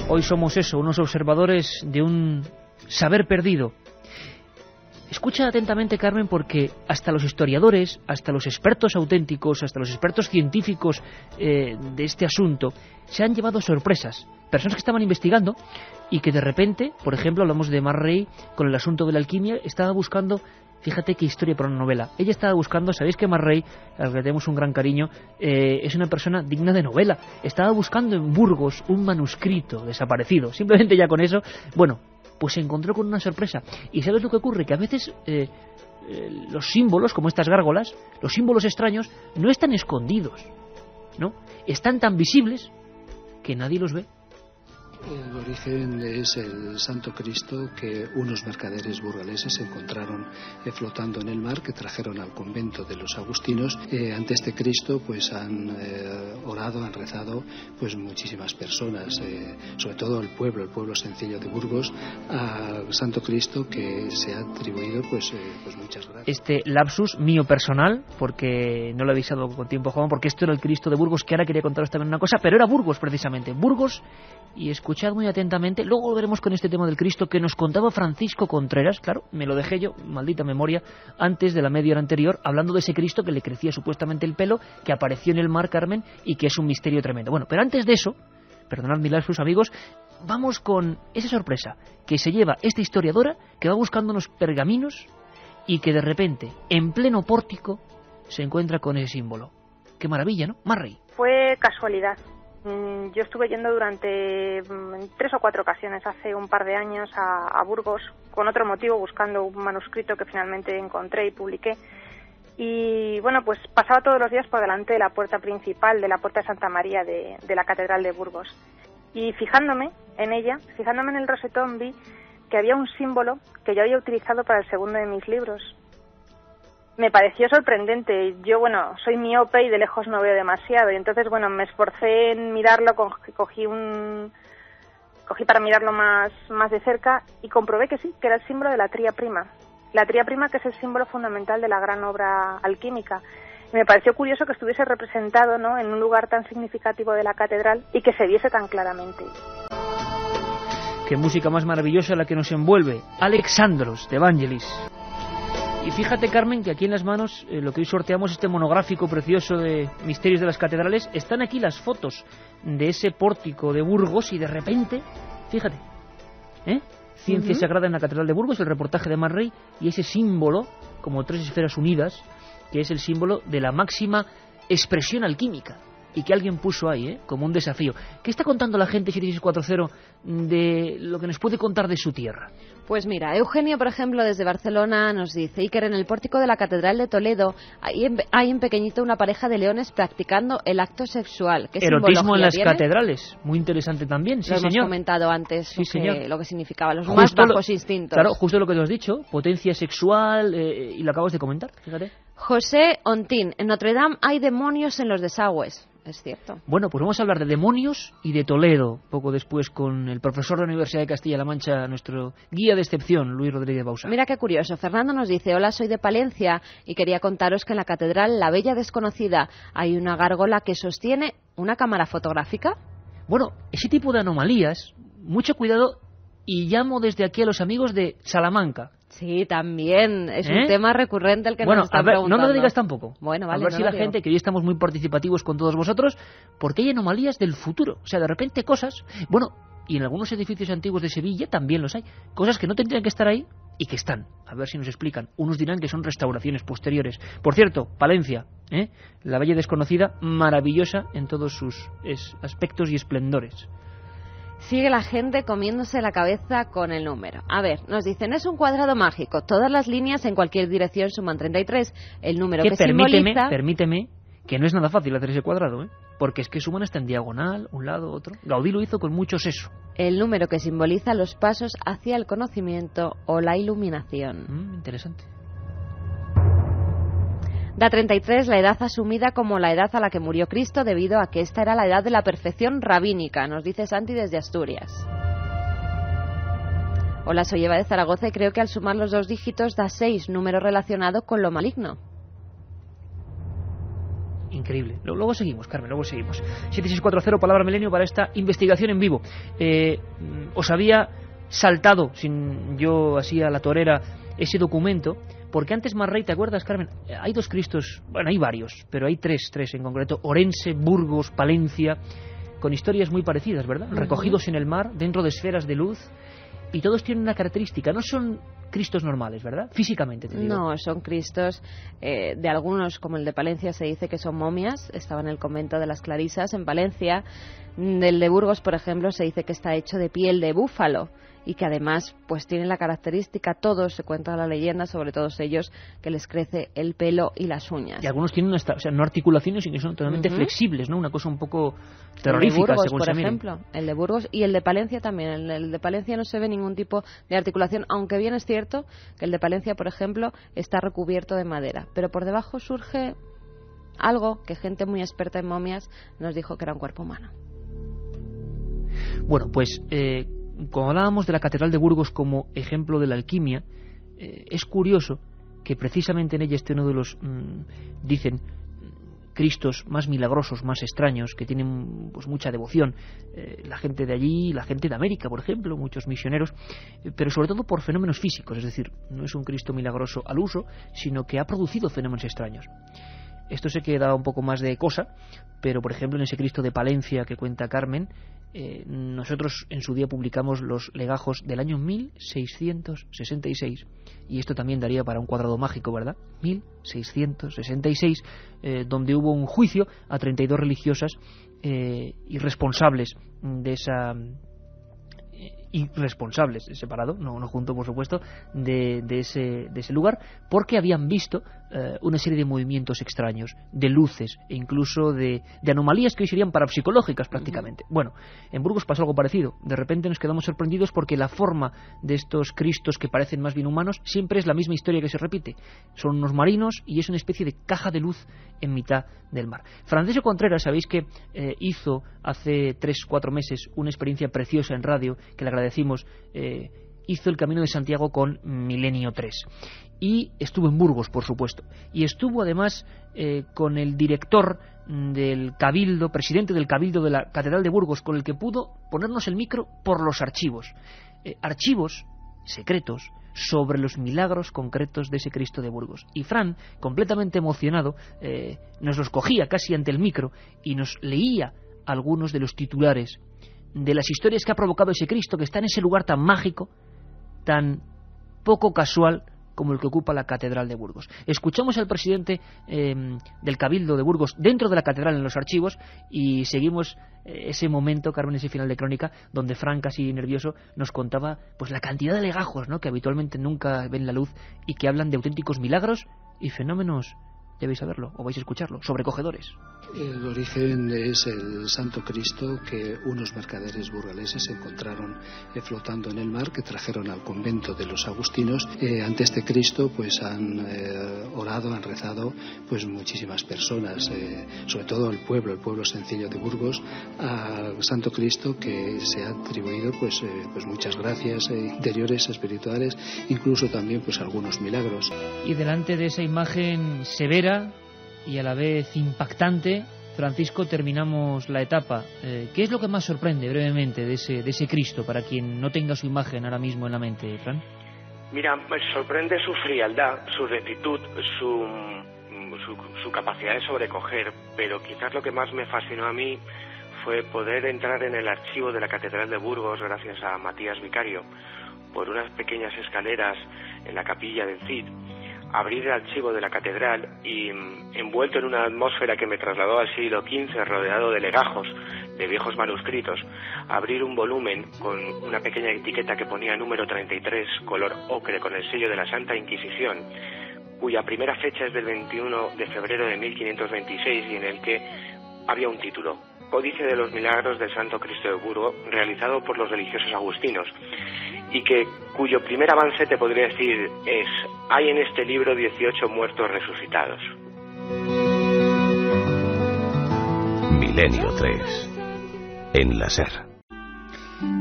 Hoy somos eso, unos observadores de un saber perdido. Escucha atentamente, Carmen, porque hasta los historiadores, hasta los expertos auténticos, hasta los expertos científicos de este asunto, se han llevado sorpresas. Personas que estaban investigando y que de repente, por ejemplo, hablamos de Marray con el asunto de la alquimia, estaba buscando, fíjate qué historia para una novela. Ella estaba buscando, sabéis que Marray, al que tenemos un gran cariño, es una persona digna de novela. Estaba buscando en Burgos un manuscrito desaparecido. Simplemente ya con eso, bueno, pues se encontró con una sorpresa. ¿Y sabes lo que ocurre? Que a veces los símbolos, como estas gárgolas, los símbolos extraños, no están escondidos, ¿no? Están tan visibles que nadie los ve. El origen es el Santo Cristo que unos mercaderes burgaleses encontraron flotando en el mar, que trajeron al convento de los agustinos. Ante este Cristo pues han orado, han rezado pues muchísimas personas, sobre todo el pueblo sencillo de Burgos, al Santo Cristo, que se ha atribuido pues muchas gracias. Este lapsus mío personal, porque no lo he avisado con tiempo, Juan, porque esto era el Cristo de Burgos, que ahora quería contaros también una cosa, pero era Burgos precisamente, Burgos. Y escuchad muy atentamente, luego volveremos con este tema del Cristo que nos contaba Francisco Contreras, claro, me lo dejé yo, maldita memoria, antes de la media hora anterior, hablando de ese Cristo que le crecía supuestamente el pelo, que apareció en el mar, Carmen, y que es un misterio tremendo. Bueno, pero antes de eso, perdonad mi lapsus, amigos, vamos con esa sorpresa que se lleva esta historiadora, que va buscando unos pergaminos y que de repente, en pleno pórtico, se encuentra con ese símbolo. Qué maravilla, ¿no? Marray. Fue casualidad. Yo estuve yendo durante 3 o 4 ocasiones hace un par de años a Burgos con otro motivo, buscando un manuscrito que finalmente encontré y publiqué. Y bueno, pues pasaba todos los días por delante de la puerta principal, de la puerta de Santa María de la Catedral de Burgos. Y fijándome en ella, fijándome en el rosetón, vi que había un símbolo que yo había utilizado para el segundo de mis libros. Me pareció sorprendente. Yo, bueno, soy miope y de lejos no veo demasiado. Y entonces, bueno, me esforcé en mirarlo, cogí para mirarlo más de cerca y comprobé que sí, que era el símbolo de la tría prima. La tría prima, que es el símbolo fundamental de la gran obra alquímica. Y me pareció curioso que estuviese representado, ¿no?, en un lugar tan significativo de la catedral y que se viese tan claramente. Qué música más maravillosa la que nos envuelve. Alexandros, de Vangelis. Y fíjate, Carmen, que aquí en las manos, lo que hoy sorteamos, este monográfico precioso de Misterios de las Catedrales, están aquí las fotos de ese pórtico de Burgos y de repente, fíjate, Ciencia Sagrada en la Catedral de Burgos, el reportaje de Mar Rey, y ese símbolo, como 3 esferas unidas, que es el símbolo de la máxima expresión alquímica, y que alguien puso ahí, como un desafío. ¿Qué está contando la gente 7640 de lo que nos puede contar de su tierra? Pues mira, Eugenio, por ejemplo, desde Barcelona nos dice: Iker, en el pórtico de la Catedral de Toledo hay en pequeñito una pareja de leones practicando el acto sexual. ¿Qué erotismo en las tiene? Catedrales, muy interesante también, sí, lo señor. Hemos comentado antes, sí, lo que significaba, los justo más bajos instintos. Claro, justo lo que te has dicho, potencia sexual, y lo acabas de comentar, fíjate. José Ontín, en Notre Dame hay demonios en los desagües. Es cierto. Bueno, pues vamos a hablar de demonios y de Toledo, poco después, con el profesor de la Universidad de Castilla-La Mancha, nuestro guía de excepción, Luis Rodríguez Bausa. Mira qué curioso. Fernando nos dice: hola, soy de Palencia y quería contaros que en la Catedral La Bella Desconocida hay una gárgola que sostiene una cámara fotográfica. Bueno, ese tipo de anomalías, mucho cuidado, y llamo desde aquí a los amigos de Salamanca. Sí, también es un tema recurrente el que nos están preguntando. Bueno, no me lo digas tampoco. Bueno, vale. A ver si la gente, que hoy estamos muy participativos con todos vosotros, porque hay anomalías del futuro. O sea, de repente cosas... Bueno, y en algunos edificios antiguos de Sevilla también los hay. Cosas que no tendrían que estar ahí y que están. A ver si nos explican. Unos dirán que son restauraciones posteriores. Por cierto, Palencia, la Bella Desconocida, maravillosa en todos sus aspectos y esplendores. Sigue la gente comiéndose la cabeza con el número. A ver, nos dicen, es un cuadrado mágico. Todas las líneas en cualquier dirección suman 33. El número que simboliza... Permíteme, que no es nada fácil hacer ese cuadrado, porque es que suman hasta en diagonal, un lado, otro. Gaudí lo hizo con mucho seso. El número que simboliza los pasos hacia el conocimiento o la iluminación. Interesante. Da 33 la edad asumida como la edad a la que murió Cristo, debido a que esta era la edad de la perfección rabínica, nos dice Santi desde Asturias. Hola, soy Eva de Zaragoza y creo que al sumar los 2 dígitos da 6, número relacionado con lo maligno. Increíble. Luego seguimos, Carmen, luego seguimos. 7640, palabra milenio para esta investigación en vivo. Os había saltado, sin yo así a la torera, ese documento, porque antes Mar Rey, ¿te acuerdas, Carmen? Hay 2 Cristos, bueno, hay varios, pero hay 3 en concreto: Orense, Burgos, Palencia, con historias muy parecidas, ¿verdad? Recogidos en el mar, dentro de esferas de luz, y todos tienen una característica, no son Cristos normales, ¿verdad? Físicamente, te digo. No, son Cristos, de algunos, como el de Palencia, se dice que son momias, estaba en el convento de las Clarisas, en Palencia. Del de Burgos, por ejemplo, se dice que está hecho de piel de búfalo, y que además pues tienen la característica, todos, se cuenta la leyenda sobre todos ellos, que les crece el pelo y las uñas. Y algunos tienen no articulaciones, sino que son totalmente flexibles, ¿no? Una cosa un poco terrorífica, el de Burgos, según por se mire. ejemplo, el de Burgos y el de Palencia también. El de Palencia no se ve ningún tipo de articulación, aunque bien es cierto que el de Palencia, por ejemplo, está recubierto de madera, pero por debajo surge algo que gente muy experta en momias nos dijo que era un cuerpo humano. Bueno, pues cuando hablábamos de la Catedral de Burgos como ejemplo de la alquimia, es curioso que precisamente en ella esté uno de los, dicen, Cristos más milagrosos, más extraños, que tienen pues mucha devoción, la gente de allí, la gente de América, por ejemplo, muchos misioneros, pero sobre todo por fenómenos físicos, es decir, no es un Cristo milagroso al uso, sino que ha producido fenómenos extraños. Esto se queda un poco más de cosa, pero por ejemplo en ese Cristo de Palencia que cuenta Carmen, nosotros en su día publicamos los legajos del año 1666, y esto también daría para un cuadrado mágico, ¿verdad? 1666, donde hubo un juicio a 32 religiosas irresponsables de esa... irresponsables, separado, no junto, por supuesto, de ese lugar, porque habían visto una serie de movimientos extraños, de luces e incluso de anomalías que hoy serían parapsicológicas prácticamente. Bueno, en Burgos pasó algo parecido. De repente nos quedamos sorprendidos porque la forma de estos Cristos que parecen más bien humanos siempre es la misma historia que se repite. Son unos marinos y es una especie de caja de luz en mitad del mar. Francesco Contreras, sabéis que hizo hace 3-4 meses una experiencia preciosa en radio, que le agradecimos, hizo el Camino de Santiago con Milenio 3 y estuvo en Burgos, por supuesto, y estuvo además con el director del Cabildo, presidente del Cabildo de la Catedral de Burgos, con el que pudo ponernos el micro por los archivos. archivos secretos sobre los milagros concretos de ese Cristo de Burgos. Y Fran, completamente emocionado, nos los cogía casi ante el micro y nos leía algunos de los titulares de las historias que ha provocado ese Cristo, que está en ese lugar tan mágico, tan poco casual como el que ocupa la Catedral de Burgos. Escuchamos al presidente del Cabildo de Burgos dentro de la catedral en los archivos y seguimos ese momento, Carmen, ese final de crónica donde Fran, casi nervioso, nos contaba pues la cantidad de legajos, ¿no?, que habitualmente nunca ven la luz y que hablan de auténticos milagros y fenómenos, debéis saberlo o vais a escucharlo, sobrecogedores. El origen es el Santo Cristo que unos mercaderes burgaleses encontraron flotando en el mar, que trajeron al convento de los agustinos. Ante este Cristo pues han orado, han rezado pues muchísimas personas, sobre todo el pueblo sencillo de Burgos, al Santo Cristo, que se ha atribuido pues muchas gracias interiores, espirituales, incluso también pues algunos milagros. Y delante de esa imagen severa y a la vez impactante, Francisco, terminamos la etapa. ¿Qué es lo que más sorprende brevemente de ese Cristo para quien no tenga su imagen ahora mismo en la mente, Fran? Mira, me sorprende su frialdad, su rectitud, su capacidad de sobrecoger, pero quizás lo que más me fascinó a mí fue poder entrar en el archivo de la Catedral de Burgos gracias a Matías Vicario, por unas pequeñas escaleras en la capilla del Cid, abrir el archivo de la catedral y, envuelto en una atmósfera que me trasladó al siglo XV, rodeado de legajos, de viejos manuscritos, abrir un volumen con una pequeña etiqueta que ponía número 33, color ocre, con el sello de la Santa Inquisición, cuya primera fecha es del 21 de febrero de 1526 y en el que había un título: Códice de los Milagros del Santo Cristo de Burgos, realizado por los religiosos agustinos, y cuyo primer avance te podría decir es: hay en este libro 18 muertos resucitados. Milenio 3 en la SER.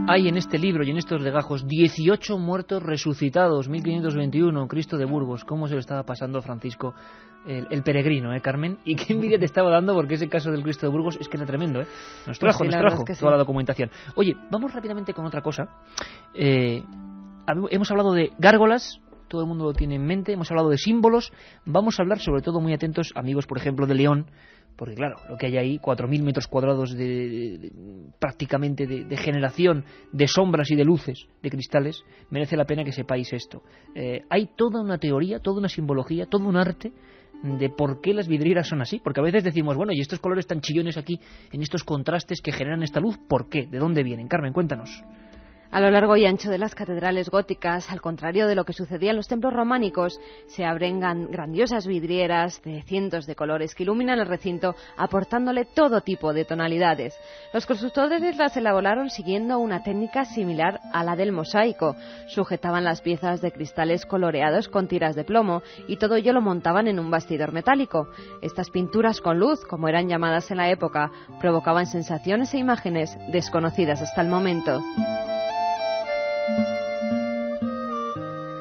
Hay en este libro y en estos legajos 18 muertos resucitados, 1521, Cristo de Burgos. ¿Cómo se lo estaba pasando a Francisco, el peregrino, Carmen? Y qué envidia te estaba dando, porque ese caso del Cristo de Burgos es que era tremendo, Nos trajo toda la documentación. Oye, vamos rápidamente con otra cosa. Hemos hablado de gárgolas, todo el mundo lo tiene en mente, hemos hablado de símbolos, vamos a hablar sobre todo, muy atentos, amigos, por ejemplo, de León, porque claro, lo que hay ahí, 4.000 metros cuadrados prácticamente de generación de sombras y de luces, de cristales, merece la pena que sepáis esto. Hay toda una teoría, toda una simbología, todo un arte de por qué las vidrieras son así, porque a veces decimos, bueno, y estos colores tan chillones aquí, en estos contrastes que generan esta luz, ¿por qué? ¿De dónde vienen? Carmen, cuéntanos. A lo largo y ancho de las catedrales góticas, al contrario de lo que sucedía en los templos románicos, se abren grandiosas vidrieras de cientos de colores que iluminan el recinto, aportándole todo tipo de tonalidades. Los constructores las elaboraron siguiendo una técnica similar a la del mosaico. Sujetaban las piezas de cristales coloreados con tiras de plomo y todo ello lo montaban en un bastidor metálico. Estas pinturas con luz, como eran llamadas en la época, provocaban sensaciones e imágenes desconocidas hasta el momento.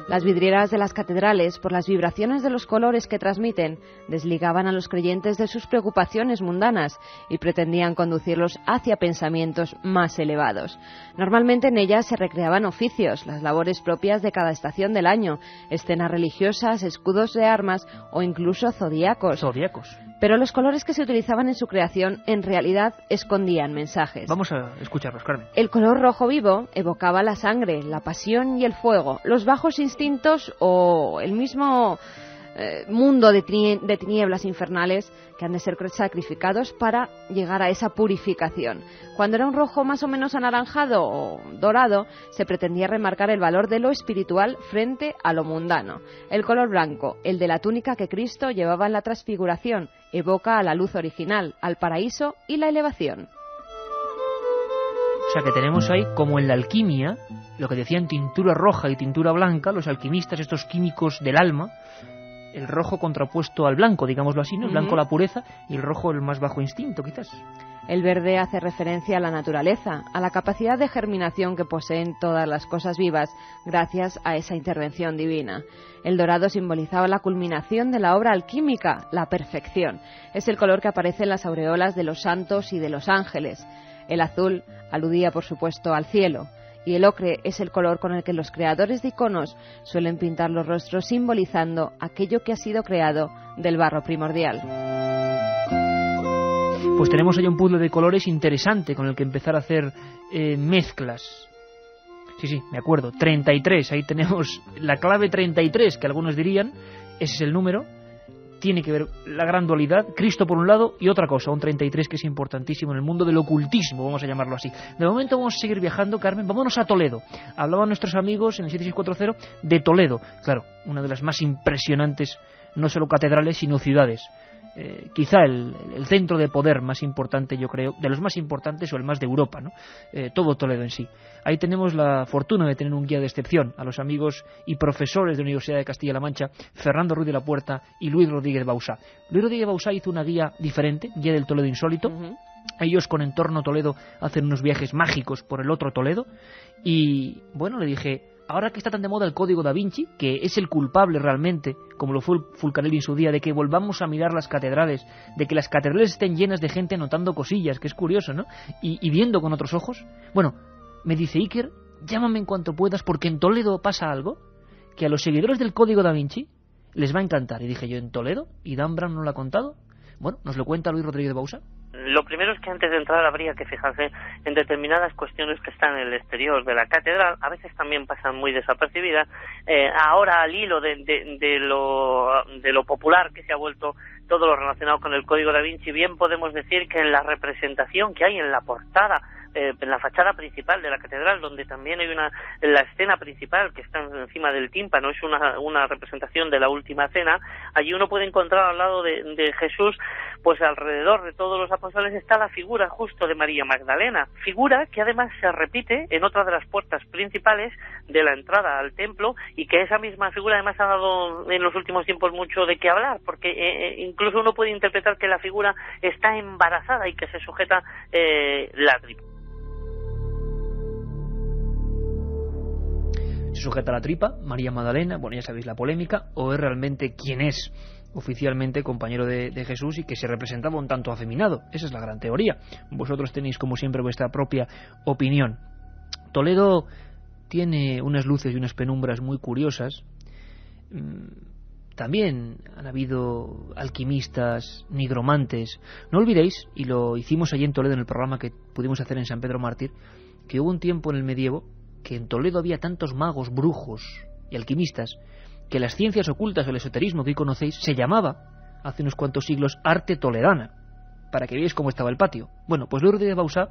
Las vidrieras de las catedrales, por las vibraciones de los colores que transmiten, desligaban a los creyentes de sus preocupaciones mundanas y pretendían conducirlos hacia pensamientos más elevados. Normalmente en ellas se recreaban oficios, las labores propias de cada estación del año, escenas religiosas, escudos de armas o incluso zodíacos. Pero los colores que se utilizaban en su creación en realidad escondían mensajes. Vamos a escucharlos, Carmen. El color rojo vivo evocaba la sangre, la pasión y el fuego, los bajos instintos o el mismo mundo de tinieblas infernales que han de ser sacrificados para llegar a esa purificación. Cuando era un rojo más o menos anaranjado o dorado, se pretendía remarcar el valor de lo espiritual frente a lo mundano. El color blanco, el de la túnica que Cristo llevaba en la transfiguración, evoca a la luz original, al paraíso y la elevación. O sea que tenemos ahí, como en la alquimia, lo que decían tintura roja y tintura blanca, los alquimistas, estos químicos del alma, el rojo contrapuesto al blanco, digámoslo así, ¿no? El blanco la pureza y el rojo el más bajo instinto, quizás. El verde hace referencia a la naturaleza, a la capacidad de germinación que poseen todas las cosas vivas gracias a esa intervención divina. El dorado simbolizaba la culminación de la obra alquímica, la perfección. Es el color que aparece en las aureolas de los santos y de los ángeles. El azul aludía, por supuesto, al cielo. y el ocre es el color con el que los creadores de iconos suelen pintar los rostros, simbolizando aquello que ha sido creado del barro primordial. Pues tenemos ahí un puzzle de colores interesante con el que empezar a hacer mezclas. Sí, me acuerdo, 33, ahí tenemos la clave 33, que algunos dirían, ese es el número. Tiene que ver la gran dualidad, Cristo por un lado y otra cosa, un 33 que es importantísimo en el mundo del ocultismo, vamos a llamarlo así. De momento vamos a seguir viajando, Carmen, vámonos a Toledo. Hablaban nuestros amigos en el 7640 de Toledo, claro, una de las más impresionantes, no solo catedrales, sino ciudades. Quizá el centro de poder más importante, yo creo, de los más importantes o el más de Europa, ¿no? Todo Toledo en sí. Ahí tenemos la fortuna de tener un guía de excepción, a los amigos y profesores de la Universidad de Castilla-La Mancha, Fernando Ruiz de la Puerta y Luis Rodríguez Bausá. Luis Rodríguez Bausá hizo una guía diferente, guía del Toledo insólito. Ellos con Entorno Toledo hacen unos viajes mágicos por el otro Toledo y, bueno, le dije, ahora que está tan de moda el Código Da Vinci, que es el culpable realmente, como lo fue Fulcanelli en su día, de que volvamos a mirar las catedrales, de que las catedrales estén llenas de gente anotando cosillas, que es curioso, ¿no? Y viendo con otros ojos. Bueno, me dice, Iker, llámame en cuanto puedas, porque en Toledo pasa algo que a los seguidores del Código Da Vinci les va a encantar. Y dije yo, ¿en Toledo? ¿Y Dan Brown no lo ha contado? Bueno, nos lo cuenta Luis Rodríguez Bausá. Lo primero es que antes de entrar habría que fijarse en determinadas cuestiones que están en el exterior de la catedral, a veces también pasan muy desapercibidas. Ahora, al hilo de lo popular que se ha vuelto todo lo relacionado con el Código Da Vinci, bien podemos decir que en la representación que hay en la portada, en la fachada principal de la catedral, donde también hay la escena principal que está encima del tímpano, es una representación de la Última Cena. Allí uno puede encontrar al lado de Jesús, pues alrededor de todos los apóstoles está la figura justo de María Magdalena, figura que además se repite en otra de las puertas principales de la entrada al templo, y que esa misma figura además ha dado en los últimos tiempos mucho de qué hablar, porque incluso uno puede interpretar que la figura está embarazada y que se sujeta la tripa. Se sujeta la tripa, María Magdalena, bueno, ya sabéis la polémica, o es realmente quien es oficialmente compañero de Jesús y que se representaba un tanto afeminado. Esa es la gran teoría. Vosotros tenéis, como siempre, vuestra propia opinión. Toledo tiene unas luces y unas penumbras muy curiosas. También han habido alquimistas, nigromantes. No olvidéis, y lo hicimos allí en Toledo en el programa que pudimos hacer en San Pedro Mártir, que hubo un tiempo en el medievo que en Toledo había tantos magos, brujos y alquimistas que las ciencias ocultas, el esoterismo que hoy conocéis, se llamaba, hace unos cuantos siglos, arte toledana, para que veáis cómo estaba el patio. Bueno, pues Luis Rodríguez Bausá,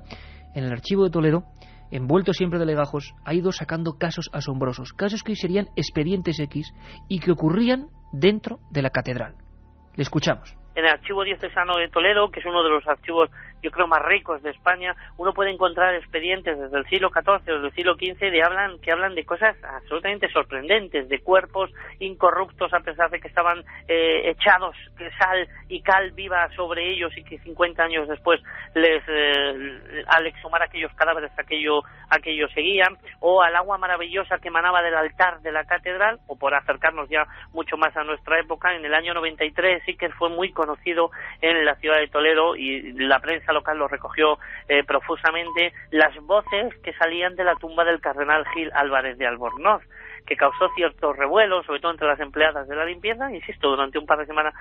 en el archivo de Toledo, envuelto siempre de legajos, ha ido sacando casos asombrosos, casos que hoy serían expedientes X y que ocurrían dentro de la catedral. Le escuchamos. En el Archivo Diocesano de Toledo, que es uno de los archivos, yo creo, más ricos de España, uno puede encontrar expedientes desde el siglo XIV o del siglo XV que hablan de cosas absolutamente sorprendentes, de cuerpos incorruptos a pesar de que estaban echados sal y cal viva sobre ellos, y que 50 años después al exhumar aquellos cadáveres aquello seguían, o al agua maravillosa que emanaba del altar de la catedral, o por acercarnos ya mucho más a nuestra época, en el año 93 sí que fue muy conocido en la ciudad de Toledo, y la prensa local lo recogió profusamente, las voces que salían de la tumba del cardenal Gil Álvarez de Albornoz, que causó ciertos revuelos, sobre todo entre las empleadas de la limpieza. Insisto, durante un par de semanas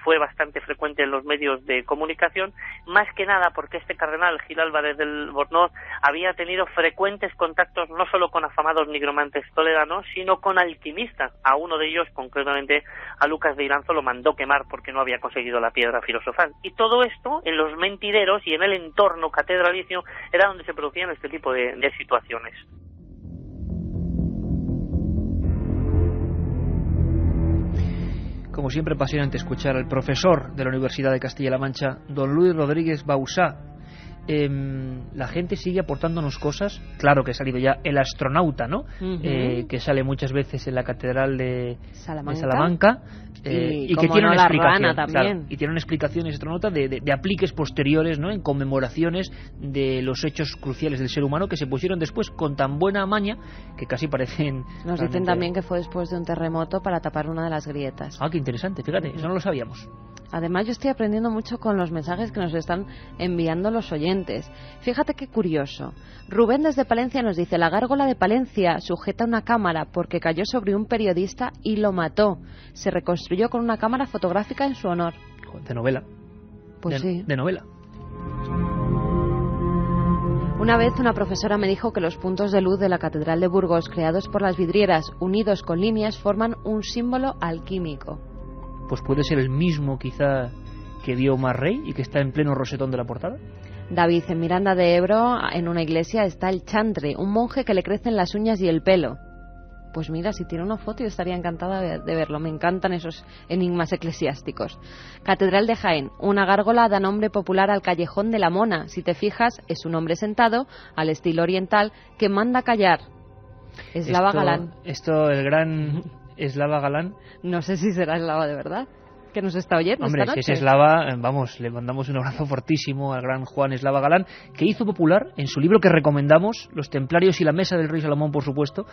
fue bastante frecuente en los medios de comunicación, más que nada porque este cardenal Gil Álvarez de Albornoz había tenido frecuentes contactos no solo con afamados nigromantes toledanos, sino con alquimistas. A uno de ellos, concretamente a Lucas de Iranzo, lo mandó quemar porque no había conseguido la piedra filosofal. Y todo esto en los mentideros y en el entorno catedralicio era donde se producían este tipo de situaciones. Como siempre, apasionante escuchar al profesor de la Universidad de Castilla-La Mancha, don Luis Rodríguez Bausá. La gente sigue aportándonos cosas. Claro que ha salido ya el astronauta, ¿no? Que sale muchas veces en la catedral de Salamanca. Y que tiene una explicación, claro, y tiene una explicación ese astronauta de apliques posteriores, ¿no? En conmemoraciones de los hechos cruciales del ser humano que se pusieron después con tan buena maña que casi parecen. Nos dicen también que fue después de un terremoto para tapar una de las grietas. Ah, qué interesante, fíjate, eso no lo sabíamos. Además, yo estoy aprendiendo mucho con los mensajes que nos están enviando los oyentes. Fíjate qué curioso. Rubén desde Palencia nos dice: la gárgola de Palencia sujeta una cámara porque cayó sobre un periodista y lo mató. Se reconstruyó con una cámara fotográfica en su honor. De novela. Pues sí. De novela. Una vez una profesora me dijo que los puntos de luz de la Catedral de Burgos, creados por las vidrieras, unidos con líneas, forman un símbolo alquímico. Pues puede ser el mismo, quizá, que vio Omar Rey y que está en pleno rosetón de la portada. David, en Miranda de Ebro, en una iglesia, está el chantre, un monje que le crecen las uñas y el pelo. Pues mira, si tiene una foto yo estaría encantada de verlo. Me encantan esos enigmas eclesiásticos. Catedral de Jaén. Una gárgola da nombre popular al callejón de la Mona. Si te fijas, es un hombre sentado, al estilo oriental, que manda callar. Eslava Galán. El gran Eslava Galán. No sé si será Eslava de verdad, que nos está oyendo. Hombre, esta noche. Si es Eslava, vamos, le mandamos un abrazo fortísimo al gran Juan Eslava Galán, que hizo popular en su libro que recomendamos, Los Templarios y la Mesa del Rey Salomón, por supuesto,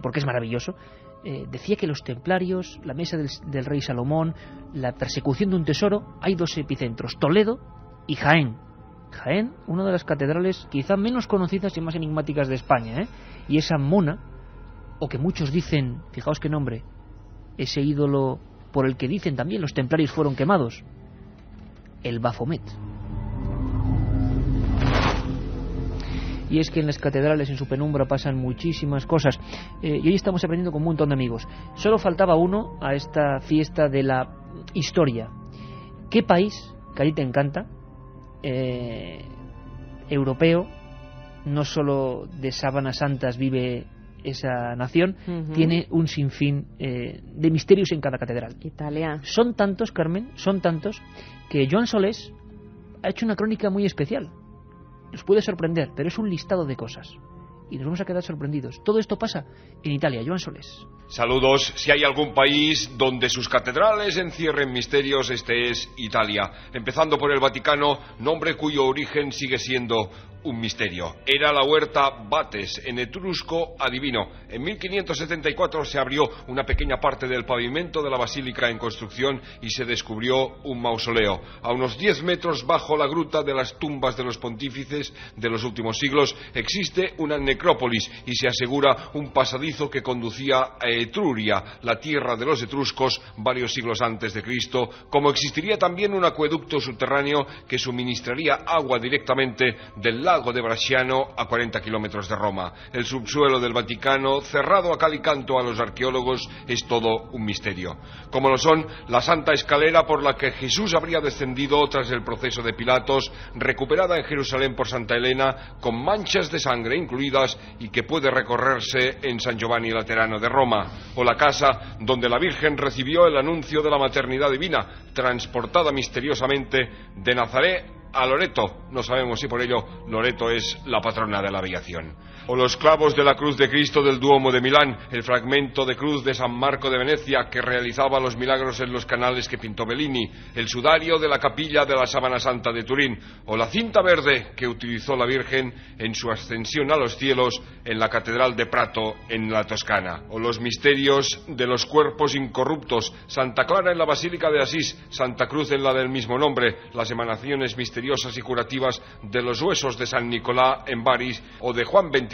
porque es maravilloso. Decía que los templarios, la Mesa del Rey Salomón, la persecución de un tesoro, hay dos epicentros: Toledo y Jaén. Jaén, una de las catedrales quizá menos conocidas y más enigmáticas de España, y esa Mona, o que muchos dicen, fijaos qué nombre, ese ídolo por el que dicen también los templarios fueron quemados, el Baphomet. Y es que en las catedrales, en su penumbra, pasan muchísimas cosas, y hoy estamos aprendiendo con un montón de amigos. Solo faltaba uno a esta fiesta de la historia. ¿Qué país, que a ti te encanta, europeo, no solo de sábanas santas vive esa nación, tiene un sinfín de misterios en cada catedral? Italia. Son tantos, Carmen, son tantos, que Joan Solés ha hecho una crónica muy especial. Nos puede sorprender, pero es un listado de cosas y nos vamos a quedar sorprendidos. Todo esto pasa en Italia. Joan Solés. Saludos. Si hay algún país donde sus catedrales encierren misterios, este es Italia. Empezando por el Vaticano, nombre cuyo origen sigue siendo un misterio. Era la huerta Bates, en etrusco adivino. En 1574 se abrió una pequeña parte del pavimento de la basílica en construcción y se descubrió un mausoleo. A unos 10 metros bajo la gruta de las tumbas de los pontífices de los últimos siglos existe una necrópolis y se asegura un pasadizo que conducía a Etruria, la tierra de los etruscos, varios siglos antes de Cristo, como existiría también un acueducto subterráneo que suministraría agua directamente del lago de Bracciano, a 40 kilómetros de Roma. El subsuelo del Vaticano, cerrado a cal y canto a los arqueólogos, es todo un misterio. Como lo son la santa escalera por la que Jesús habría descendido tras el proceso de Pilatos, recuperada en Jerusalén por Santa Elena, con manchas de sangre incluidas y que puede recorrerse en San Giovanni Laterano de Roma. O la casa donde la Virgen recibió el anuncio de la maternidad divina, transportada misteriosamente de Nazaret a Loreto. No sabemos si por ello Loreto es la patrona de la aviación. O los clavos de la cruz de Cristo del Duomo de Milán, el fragmento de cruz de San Marco de Venecia que realizaba los milagros en los canales que pintó Bellini, el sudario de la capilla de la Sábana Santa de Turín, o la cinta verde que utilizó la Virgen en su ascensión a los cielos en la Catedral de Prato en la Toscana, o los misterios de los cuerpos incorruptos, Santa Clara en la Basílica de Asís, Santa Cruz en la del mismo nombre, las emanaciones misteriosas y curativas de los huesos de San Nicolás en Baris o de Juan XXIII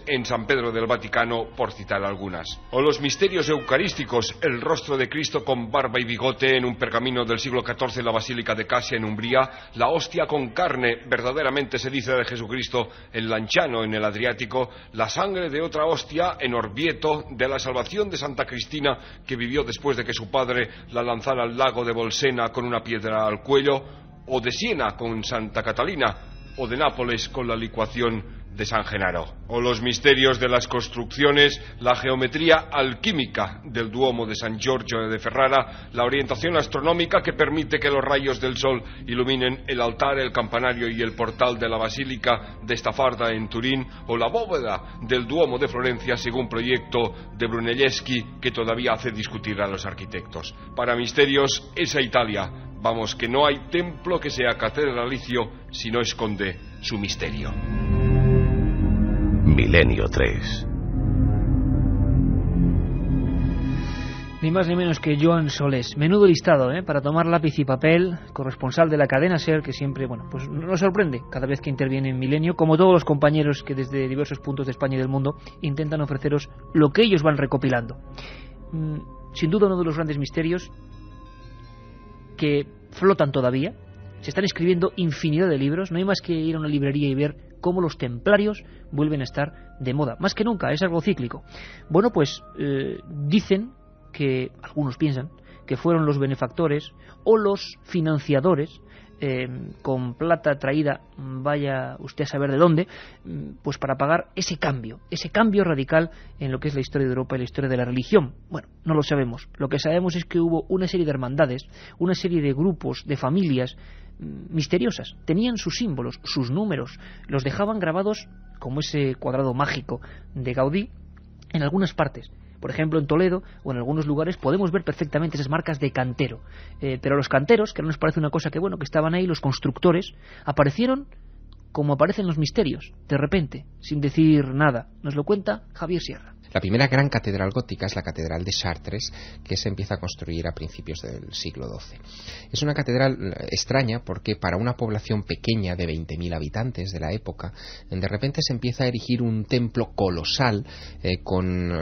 en San Pedro del Vaticano, por citar algunas. O los misterios eucarísticos, el rostro de Cristo con barba y bigote en un pergamino del siglo XIV en la Basílica de Casia en Umbría, la hostia con carne, verdaderamente se dice de Jesucristo, en Lanciano en el Adriático, la sangre de otra hostia en Orvieto, de la salvación de Santa Cristina, que vivió después de que su padre la lanzara al lago de Bolsena con una piedra al cuello, o de Siena con Santa Catalina, o de Nápoles con la licuación de San Genaro. O los misterios de las construcciones, la geometría alquímica del Duomo de San Giorgio de Ferrara, la orientación astronómica que permite que los rayos del sol iluminen el altar, el campanario y el portal de la Basílica de Stafarda en Turín, o la bóveda del Duomo de Florencia según proyecto de Brunelleschi que todavía hace discutir a los arquitectos. Para misterios, esa Italia. Vamos, que no hay templo que sea catedralicio si no esconde su misterio. Milenio 3. Ni más ni menos que Joan Solés. Menudo listado, para tomar lápiz y papel, corresponsal de la cadena SER, que siempre, pues nos sorprende cada vez que interviene en Milenio, como todos los compañeros que desde diversos puntos de España y del mundo intentan ofreceros lo que ellos van recopilando. Sin duda uno de los grandes misterios que flotan todavía. Se están escribiendo infinidad de libros, no hay más que ir a una librería y ver cómo los templarios vuelven a estar de moda, más que nunca, es algo cíclico. Bueno, pues dicen que, algunos piensan, que fueron los benefactores o los financiadores, con plata traída, vaya usted a saber de dónde, pues para pagar ese cambio radical en lo que es la historia de Europa y la historia de la religión. Bueno, no lo sabemos. Lo que sabemos es que hubo una serie de hermandades, una serie de grupos, de familias misteriosas. Tenían sus símbolos, sus números, los dejaban grabados como ese cuadrado mágico de Gaudí en algunas partes. Por ejemplo, en Toledo o en algunos lugares podemos ver perfectamente esas marcas de cantero. Pero los canteros, que no nos parece una cosa que estaban ahí, los constructores, aparecieron como aparecen los misterios, de repente, sin decir nada. Nos lo cuenta Javier Sierra. La primera gran catedral gótica es la catedral de Chartres, que se empieza a construir a principios del siglo XII. Es una catedral extraña porque para una población pequeña de 20.000 habitantes de la época, de repente se empieza a erigir un templo colosal con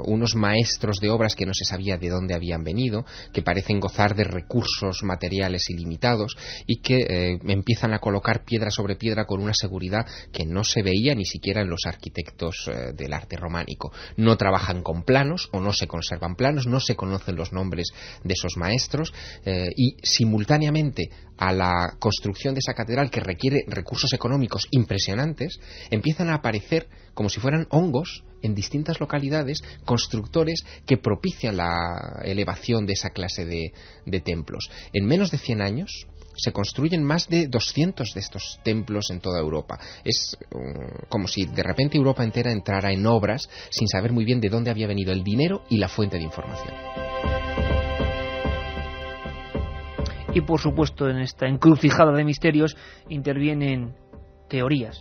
unos maestros de obras que no se sabía de dónde habían venido, que parecen gozar de recursos materiales ilimitados y que empiezan a colocar piedra sobre piedra con una seguridad que no se veía ni siquiera en los arquitectos del arte románico. No trabajan con planos o no se conservan planos, no se conocen los nombres de esos maestros y simultáneamente a la construcción de esa catedral, que requiere recursos económicos impresionantes, empiezan a aparecer como si fueran hongos en distintas localidades, constructores que propician la elevación de esa clase de templos. En menos de 100 años se construyen más de 200 de estos templos en toda Europa. Es como si de repente Europa entera entrara en obras sin saber muy bien de dónde había venido el dinero y la fuente de información. Y por supuesto, en esta encrucijada de misterios intervienen teorías.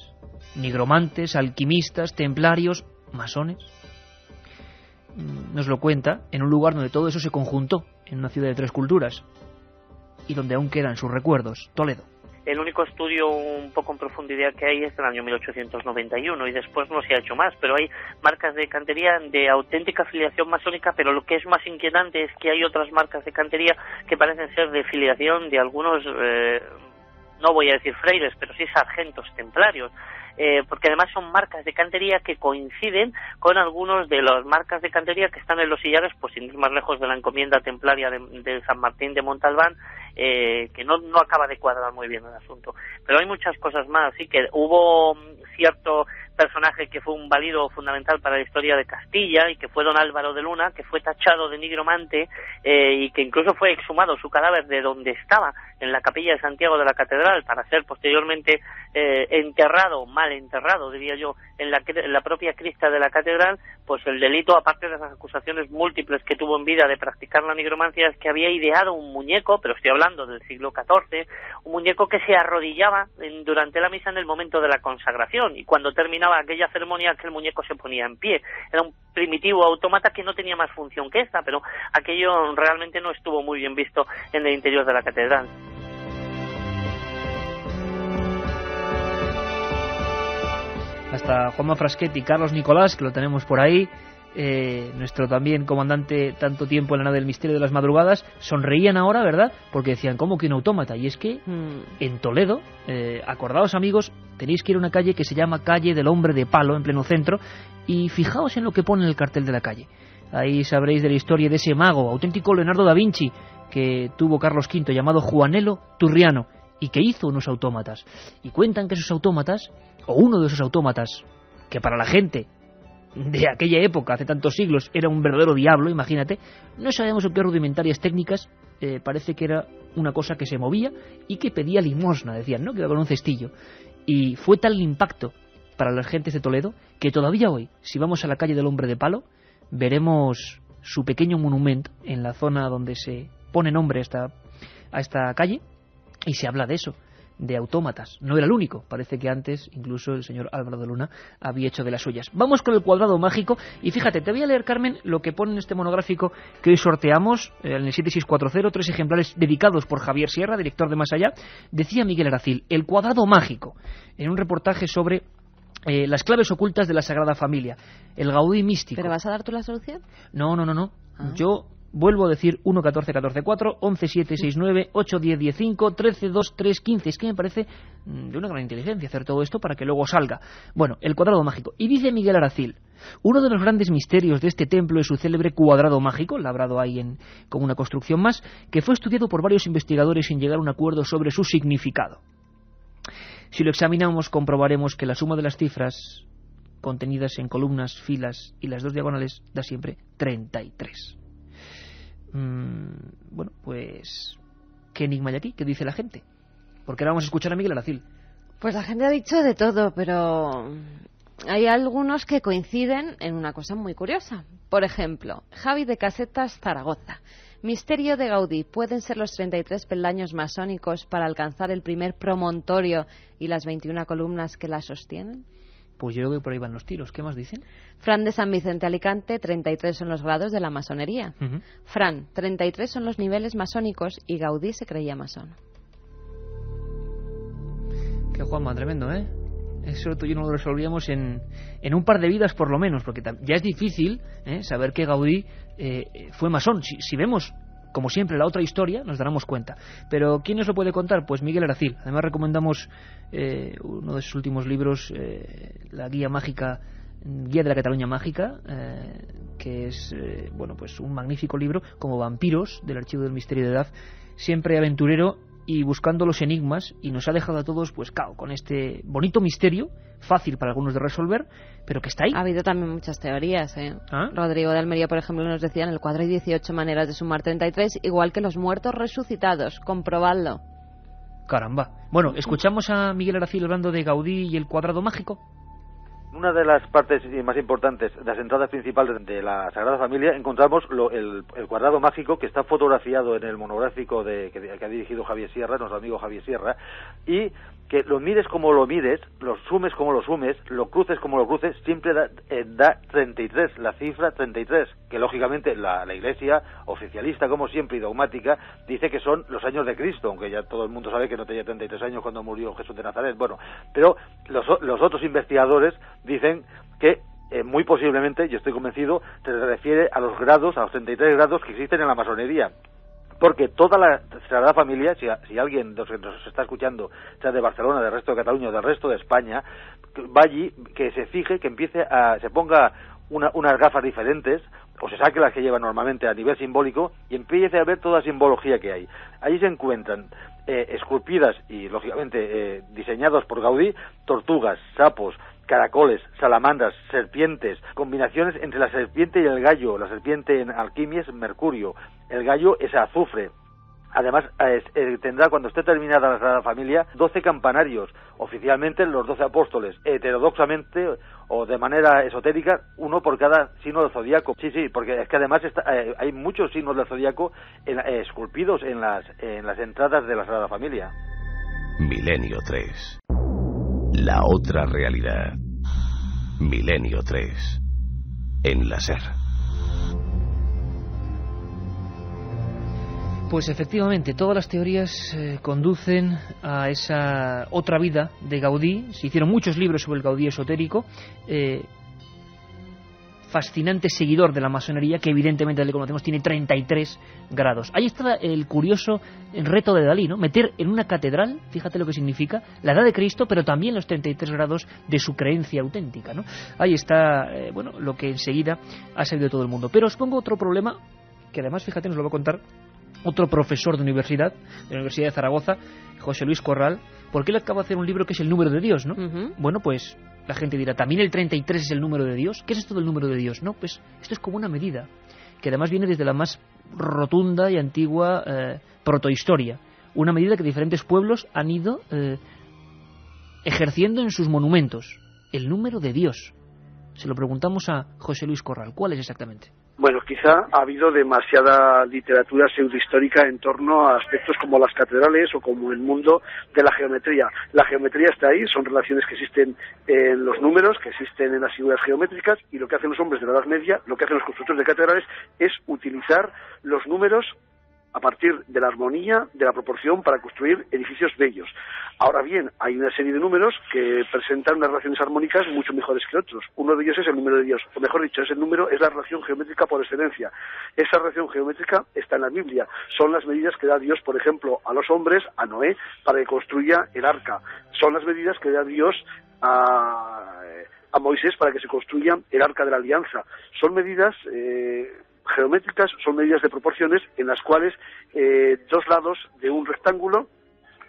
Nigromantes, alquimistas, templarios, masones. Nos lo cuenta en un lugar donde todo eso se conjuntó, en una ciudad de 3 culturas, y donde aún quedan sus recuerdos, Toledo. El único estudio un poco en profundidad que hay es del año 1891 y después no se ha hecho más, pero hay marcas de cantería de auténtica filiación masónica, pero lo que es más inquietante es que hay otras marcas de cantería que parecen ser de filiación de algunos, no voy a decir frailes, pero sí sargentos templarios. Porque además son marcas de cantería que coinciden con algunos de las marcas de cantería que están en los sillares, pues sin ir más lejos de la encomienda templaria de San Martín de Montalbán, que no acaba de cuadrar muy bien el asunto. Pero hay muchas cosas más, así que hubo cierto personaje que fue un válido fundamental para la historia de Castilla y que fue don Álvaro de Luna, que fue tachado de nigromante y que incluso fue exhumado su cadáver de donde estaba, en la capilla de Santiago de la Catedral, para ser posteriormente enterrado, mal enterrado, diría yo, en la propia cripta de la Catedral. Pues el delito, aparte de las acusaciones múltiples que tuvo en vida de practicar la nigromancia, es que había ideado un muñeco, pero estoy hablando del siglo XIV, un muñeco que se arrodillaba durante la misa en el momento de la consagración, y cuando terminaba aquella ceremonia aquel muñeco se ponía en pie. Era un primitivo autómata que no tenía más función que esta, pero aquello realmente no estuvo muy bien visto en el interior de la catedral. Hasta Juanma Frasquet y Carlos Nicolás, que lo tenemos por ahí, nuestro también comandante tanto tiempo en la nave del misterio de las madrugadas, sonreían ahora, ¿verdad? Porque decían, ¿cómo que un autómata? Y es que en Toledo, acordaos amigos, tenéis que ir a una calle que se llama Calle del Hombre de Palo, en pleno centro, y fijaos en lo que pone en el cartel de la calle. Ahí sabréis de la historia de ese mago, auténtico Leonardo da Vinci, que tuvo Carlos V, llamado Juanelo Turriano, y que hizo unos autómatas. Y cuentan que esos autómatas, o uno de esos autómatas, que para la gente de aquella época, hace tantos siglos, era un verdadero diablo, imagínate, no sabemos en qué rudimentarias técnicas, parece que era una cosa que se movía y que pedía limosna, decían, ¿no? Que iba con un cestillo. Y fue tal el impacto para las gentes de Toledo que todavía hoy, si vamos a la calle del Hombre de Palo, veremos su pequeño monumento en la zona donde se pone nombre a esta calle, y se habla de eso, de autómatas. No era el único, parece que antes incluso el señor Álvaro de Luna había hecho de las suyas. Vamos con el cuadrado mágico y fíjate, te voy a leer, Carmen, lo que pone en este monográfico que hoy sorteamos en el 7640, 3 ejemplares dedicados por Javier Sierra, director de Más Allá. Decía Miguel Aracil, el cuadrado mágico, en un reportaje sobre las claves ocultas de la Sagrada Familia, el Gaudí místico. ¿Pero vas a dar tú la solución? No. Yo vuelvo a decir 1, 14, 14, 4, 11, 7, 6, 9, 8, 10, 10, 5, 13, 2, 3, 15. Es que me parece de una gran inteligencia hacer todo esto para que luego salga. Bueno, el cuadrado mágico. Y dice Miguel Aracil, uno de los grandes misterios de este templo es su célebre cuadrado mágico, labrado ahí como una construcción más, que fue estudiado por varios investigadores sin llegar a un acuerdo sobre su significado. Si lo examinamos, comprobaremos que la suma de las cifras contenidas en columnas, filas y las 2 diagonales da siempre 33. Bueno, pues ¿qué enigma hay aquí? ¿Qué dice la gente? Porque ahora vamos a escuchar a Miguel Aracil. Pues la gente ha dicho de todo, pero hay algunos que coinciden en una cosa muy curiosa. Por ejemplo, Javi de Casetas, Zaragoza. Misterio de Gaudí. ¿Pueden ser los 33 peldaños masónicos para alcanzar el primer promontorio y las 21 columnas que la sostienen? Pues yo creo que por ahí van los tiros. ¿Qué más dicen? Fran de San Vicente Alicante, 33 son los grados de la masonería. Fran, 33 son los niveles masónicos y Gaudí se creía masón. Qué Juanma, tremendo, ¿eh? Eso tú y yo no lo resolvíamos en un par de vidas por lo menos, porque ya es difícil saber que Gaudí fue masón. Si vemos, como siempre, la otra historia, nos daremos cuenta. Pero ¿quién nos lo puede contar? Pues Miguel Aracil. Además recomendamos uno de sus últimos libros, la Guía de la Cataluña Mágica, que es pues un magnífico libro, como Vampiros, del Archivo del Misterio de Edad, siempre aventurero y buscando los enigmas, y nos ha dejado a todos pues con este bonito misterio, fácil para algunos de resolver, pero que está ahí. Ha habido también muchas teorías, Rodrigo de Almería, por ejemplo, nos decía en el cuadro hay 18 maneras de sumar 33, igual que los muertos resucitados. Comprobadlo. Caramba. Bueno, escuchamos a Miguel Aracil hablando de Gaudí y el cuadrado mágico. Una de las partes más importantes de las entradas principales de la Sagrada Familia encontramos el cuadrado mágico, que está fotografiado en el monográfico que ha dirigido Javier Sierra, nuestro amigo Javier Sierra, y que lo mires como lo mires, lo sumes como lo sumes, lo cruces como lo cruces, siempre da 33, la cifra 33, que lógicamente la Iglesia oficialista, como siempre, y dogmática, dice que son los años de Cristo, aunque ya todo el mundo sabe que no tenía 33 años cuando murió Jesús de Nazaret. Bueno, pero los otros investigadores dicen que muy posiblemente, yo estoy convencido, se refiere a los grados, a los 33 grados que existen en la masonería. Porque toda la Sagrada Familia, si alguien de los que nos está escuchando, sea de Barcelona, del resto de Cataluña o del resto de España, va allí, que se fije, que se ponga unas gafas diferentes, o se saque las que lleva normalmente a nivel simbólico, y empiece a ver toda la simbología que hay. Allí se encuentran esculpidas y, lógicamente, diseñados por Gaudí, tortugas, sapos, caracoles, salamandras, serpientes, combinaciones entre la serpiente y el gallo. La serpiente en alquimia es mercurio, el gallo es azufre. Además, tendrá, cuando esté terminada la Sagrada Familia, 12 campanarios, oficialmente los 12 apóstoles, heterodoxamente o de manera esotérica, uno por cada signo del zodíaco. Sí, porque es que además hay muchos signos del zodíaco esculpidos en las entradas de la Sagrada Familia. Milenio 3. La otra realidad. Milenio 3. En la SER. Pues efectivamente, todas las teorías conducen a esa otra vida de Gaudí. Se hicieron muchos libros sobre el Gaudí esotérico. Fascinante seguidor de la masonería, que evidentemente le conocemos, tiene 33 grados. Ahí está el curioso reto de Dalí, ¿no? Meter en una catedral, fíjate lo que significa, la edad de Cristo, pero también los 33 grados de su creencia auténtica, ¿no? Ahí está, lo que enseguida ha sabido todo el mundo. Pero os pongo otro problema, que además, fíjate, nos lo va a contar otro profesor de la Universidad de Zaragoza, José Luis Corral, porque él acaba de hacer un libro que es el número de Dios, ¿no? Bueno, pues la gente dirá, ¿también el 33 es el número de Dios? ¿Qué es esto del número de Dios? No, pues esto es como una medida, que además viene desde la más rotunda y antigua protohistoria. Una medida que diferentes pueblos han ido ejerciendo en sus monumentos. El número de Dios. Se lo preguntamos a José Luis Corral. ¿Cuál es exactamente? Bueno, quizá ha habido demasiada literatura pseudohistórica en torno a aspectos como las catedrales o como el mundo de la geometría. La geometría está ahí, son relaciones que existen en los números, que existen en las figuras geométricas, y lo que hacen los hombres de la Edad Media, lo que hacen los constructores de catedrales, es utilizar los números a partir de la armonía, de la proporción, para construir edificios bellos. Ahora bien, hay una serie de números que presentan unas relaciones armónicas mucho mejores que otros. Uno de ellos es el número de Dios, o mejor dicho, ese número es la relación geométrica por excelencia. Esa relación geométrica está en la Biblia. Son las medidas que da Dios, por ejemplo, a los hombres, a Noé, para que construya el arca. Son las medidas que da Dios a Moisés para que se construya el arca de la alianza. Son medidas geométricas, son medidas de proporciones en las cuales dos lados de un rectángulo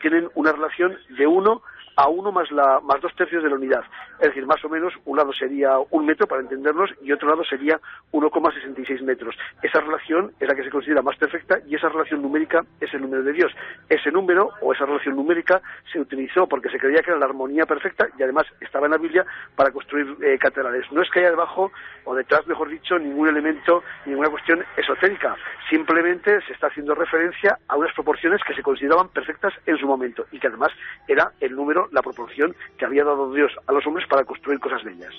tienen una relación de 1 a 1 más 2/3 de la unidad. Es decir, más o menos un lado sería 1 metro, para entendernos, y otro lado sería 1,66 metros. Esa relación es la que se considera más perfecta, y esa relación numérica es el número de Dios. Ese número o esa relación numérica se utilizó porque se creía que era la armonía perfecta, y además estaba en la Biblia para construir catedrales. No es que haya debajo o detrás, mejor dicho, ningún elemento, ninguna cuestión esotérica. Simplemente se está haciendo referencia a unas proporciones que se consideraban perfectas en su momento, y que además era el número, la proporción que había dado Dios a los hombres para construir cosas bellas.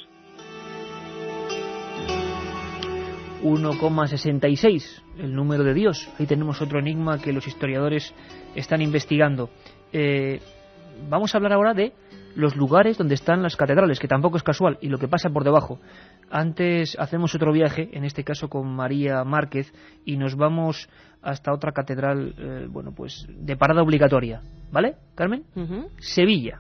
1,66, el número de Dios. Ahí tenemos otro enigma que los historiadores están investigando. Vamos a hablar ahora de los lugares donde están las catedrales, que tampoco es casual, y lo que pasa por debajo. Antes hacemos otro viaje, en este caso con María Márquez, y nos vamos hasta otra catedral, bueno, pues de parada obligatoria, ¿vale, Carmen? Sevilla.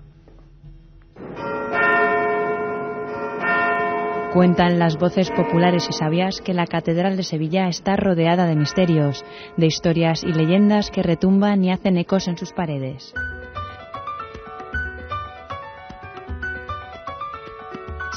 Cuentan las voces populares y sabias que la Catedral de Sevilla está rodeada de misterios, de historias y leyendas que retumban y hacen ecos en sus paredes.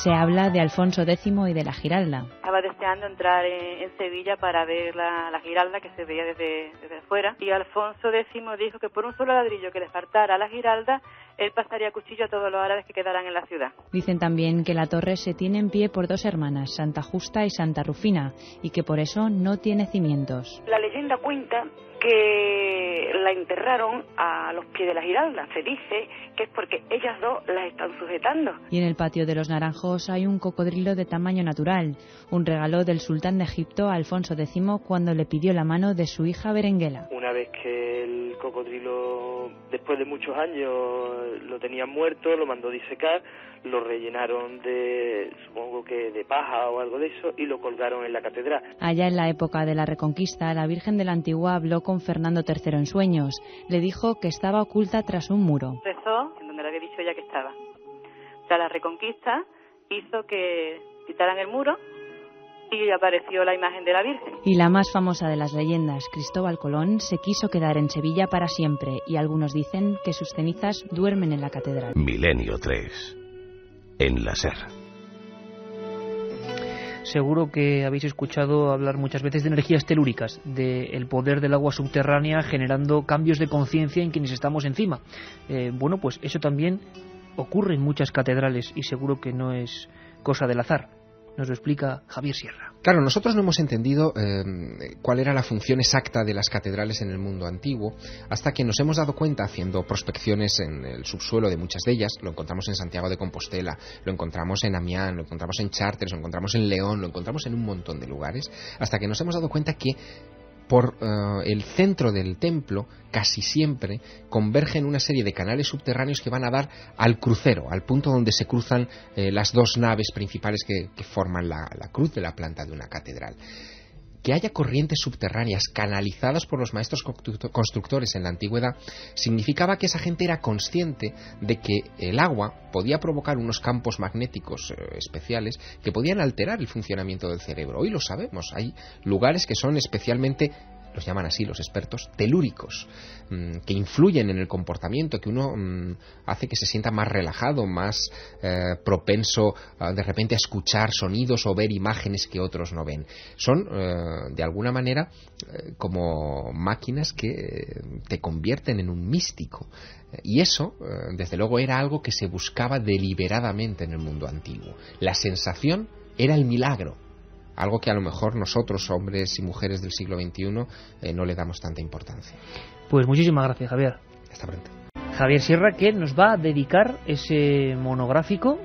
Se habla de Alfonso X y de la Giralda. Estaba deseando entrar en Sevilla para ver la Giralda, que se veía desde fuera, y Alfonso X dijo que por un solo ladrillo que le faltara a la Giralda, él pasaría cuchillo a todos los árabes que quedaran en la ciudad. Dicen también que la torre se tiene en pie por dos hermanas, Santa Justa y Santa Rufina, y que por eso no tiene cimientos. La leyenda cuenta que la enterraron a los pies de la Giralda. Se dice que es porque ellas dos las están sujetando. Y en el patio de los Naranjos hay un cocodrilo de tamaño natural, un regalo del sultán de Egipto, Alfonso X, cuando le pidió la mano de su hija Berenguela. Una vez que el cocodrilo, después de muchos años, lo tenían muerto, lo mandó disecar, lo rellenaron supongo que de paja o algo de eso, y lo colgaron en la catedral. Allá en la época de la Reconquista, la Virgen de la Antigua habló con Fernando III en sueños. Le dijo que estaba oculta tras un muro. Rezó en donde le había dicho ella que estaba. O sea, la Reconquista hizo que quitaran el muro y apareció la imagen de la Virgen. Y la más famosa de las leyendas, Cristóbal Colón, se quiso quedar en Sevilla para siempre, y algunos dicen que sus cenizas duermen en la catedral. Milenio 3. En la SER. Seguro que habéis escuchado hablar muchas veces de energías telúricas, del poder del agua subterránea generando cambios de conciencia en quienes estamos encima. Bueno, pues eso también ocurre en muchas catedrales, y seguro que no es cosa del azar. Nos lo explica Javier Sierra. Claro, nosotros no hemos entendido cuál era la función exacta de las catedrales en el mundo antiguo, hasta que nos hemos dado cuenta, haciendo prospecciones en el subsuelo de muchas de ellas. Lo encontramos en Santiago de Compostela, lo encontramos en Amiens, lo encontramos en Chartres, lo encontramos en León, lo encontramos en un montón de lugares, hasta que nos hemos dado cuenta que por el centro del templo casi siempre convergen una serie de canales subterráneos que van a dar al crucero, al punto donde se cruzan las dos naves principales que forman la cruz de la planta de una catedral. Que haya corrientes subterráneas canalizadas por los maestros constructores en la antigüedad significaba que esa gente era consciente de que el agua podía provocar unos campos magnéticos especiales que podían alterar el funcionamiento del cerebro. Hoy lo sabemos, hay lugares que son especialmente, los llaman así los expertos, telúricos, que influyen en el comportamiento, que uno hace que se sienta más relajado, más propenso de repente a escuchar sonidos o ver imágenes que otros no ven. Son de alguna manera como máquinas que te convierten en un místico, y eso desde luego era algo que se buscaba deliberadamente en el mundo antiguo. La sensación era el milagro. algo que a lo mejor nosotros, hombres y mujeres del siglo XXI, no le damos tanta importancia. Pues muchísimas gracias, Javier. Hasta pronto. Javier Sierra, que nos va a dedicar ese monográfico,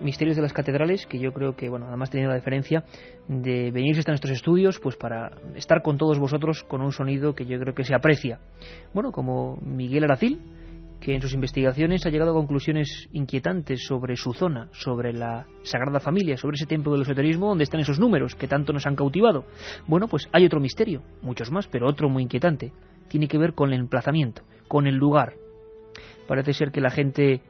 Misterios de las Catedrales, que yo creo que, además teniendo la deferencia de venirse hasta nuestros estudios, pues para estar con todos vosotros con un sonido que yo creo que se aprecia. Como Miguel Aracil, que en sus investigaciones ha llegado a conclusiones inquietantes sobre su zona, sobre la Sagrada Familia, sobre ese templo del esoterismo donde están esos números que tanto nos han cautivado. Pues hay otro misterio, muchos más, pero otro muy inquietante. Tiene que ver con el emplazamiento, con el lugar. Parece ser que la gente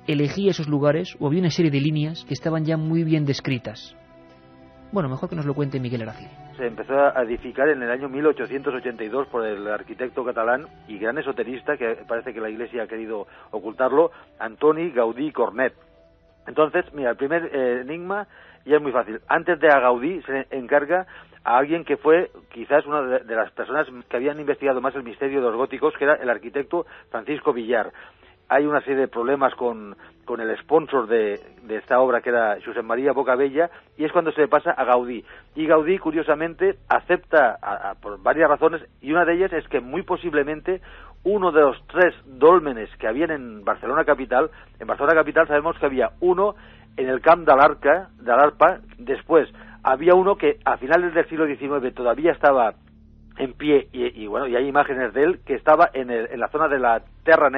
elegía esos lugares o había una serie de líneas que estaban ya muy bien descritas. Mejor que nos lo cuente Miguel Aracil. Se empezó a edificar en el año 1882 por el arquitecto catalán y gran esoterista, que parece que la Iglesia ha querido ocultarlo, Antoni Gaudí Cornet. Entonces, mira, el primer enigma ya es muy fácil. Antes de a Gaudí se encarga a alguien que fue quizás una de las personas que habían investigado más el misterio de los góticos, que era el arquitecto Francisco Villar. Hay una serie de problemas con el sponsor de esta obra, que era Josep María Bocabella, y es cuando se le pasa a Gaudí. Y Gaudí, curiosamente, acepta por varias razones, y una de ellas es que muy posiblemente uno de los 3 dólmenes que habían en Barcelona capital sabemos que había uno en el Camp de l'Arpa, después había uno que a finales del siglo XIX todavía estaba en pie, y hay imágenes de él, que estaba en la zona de la Tierra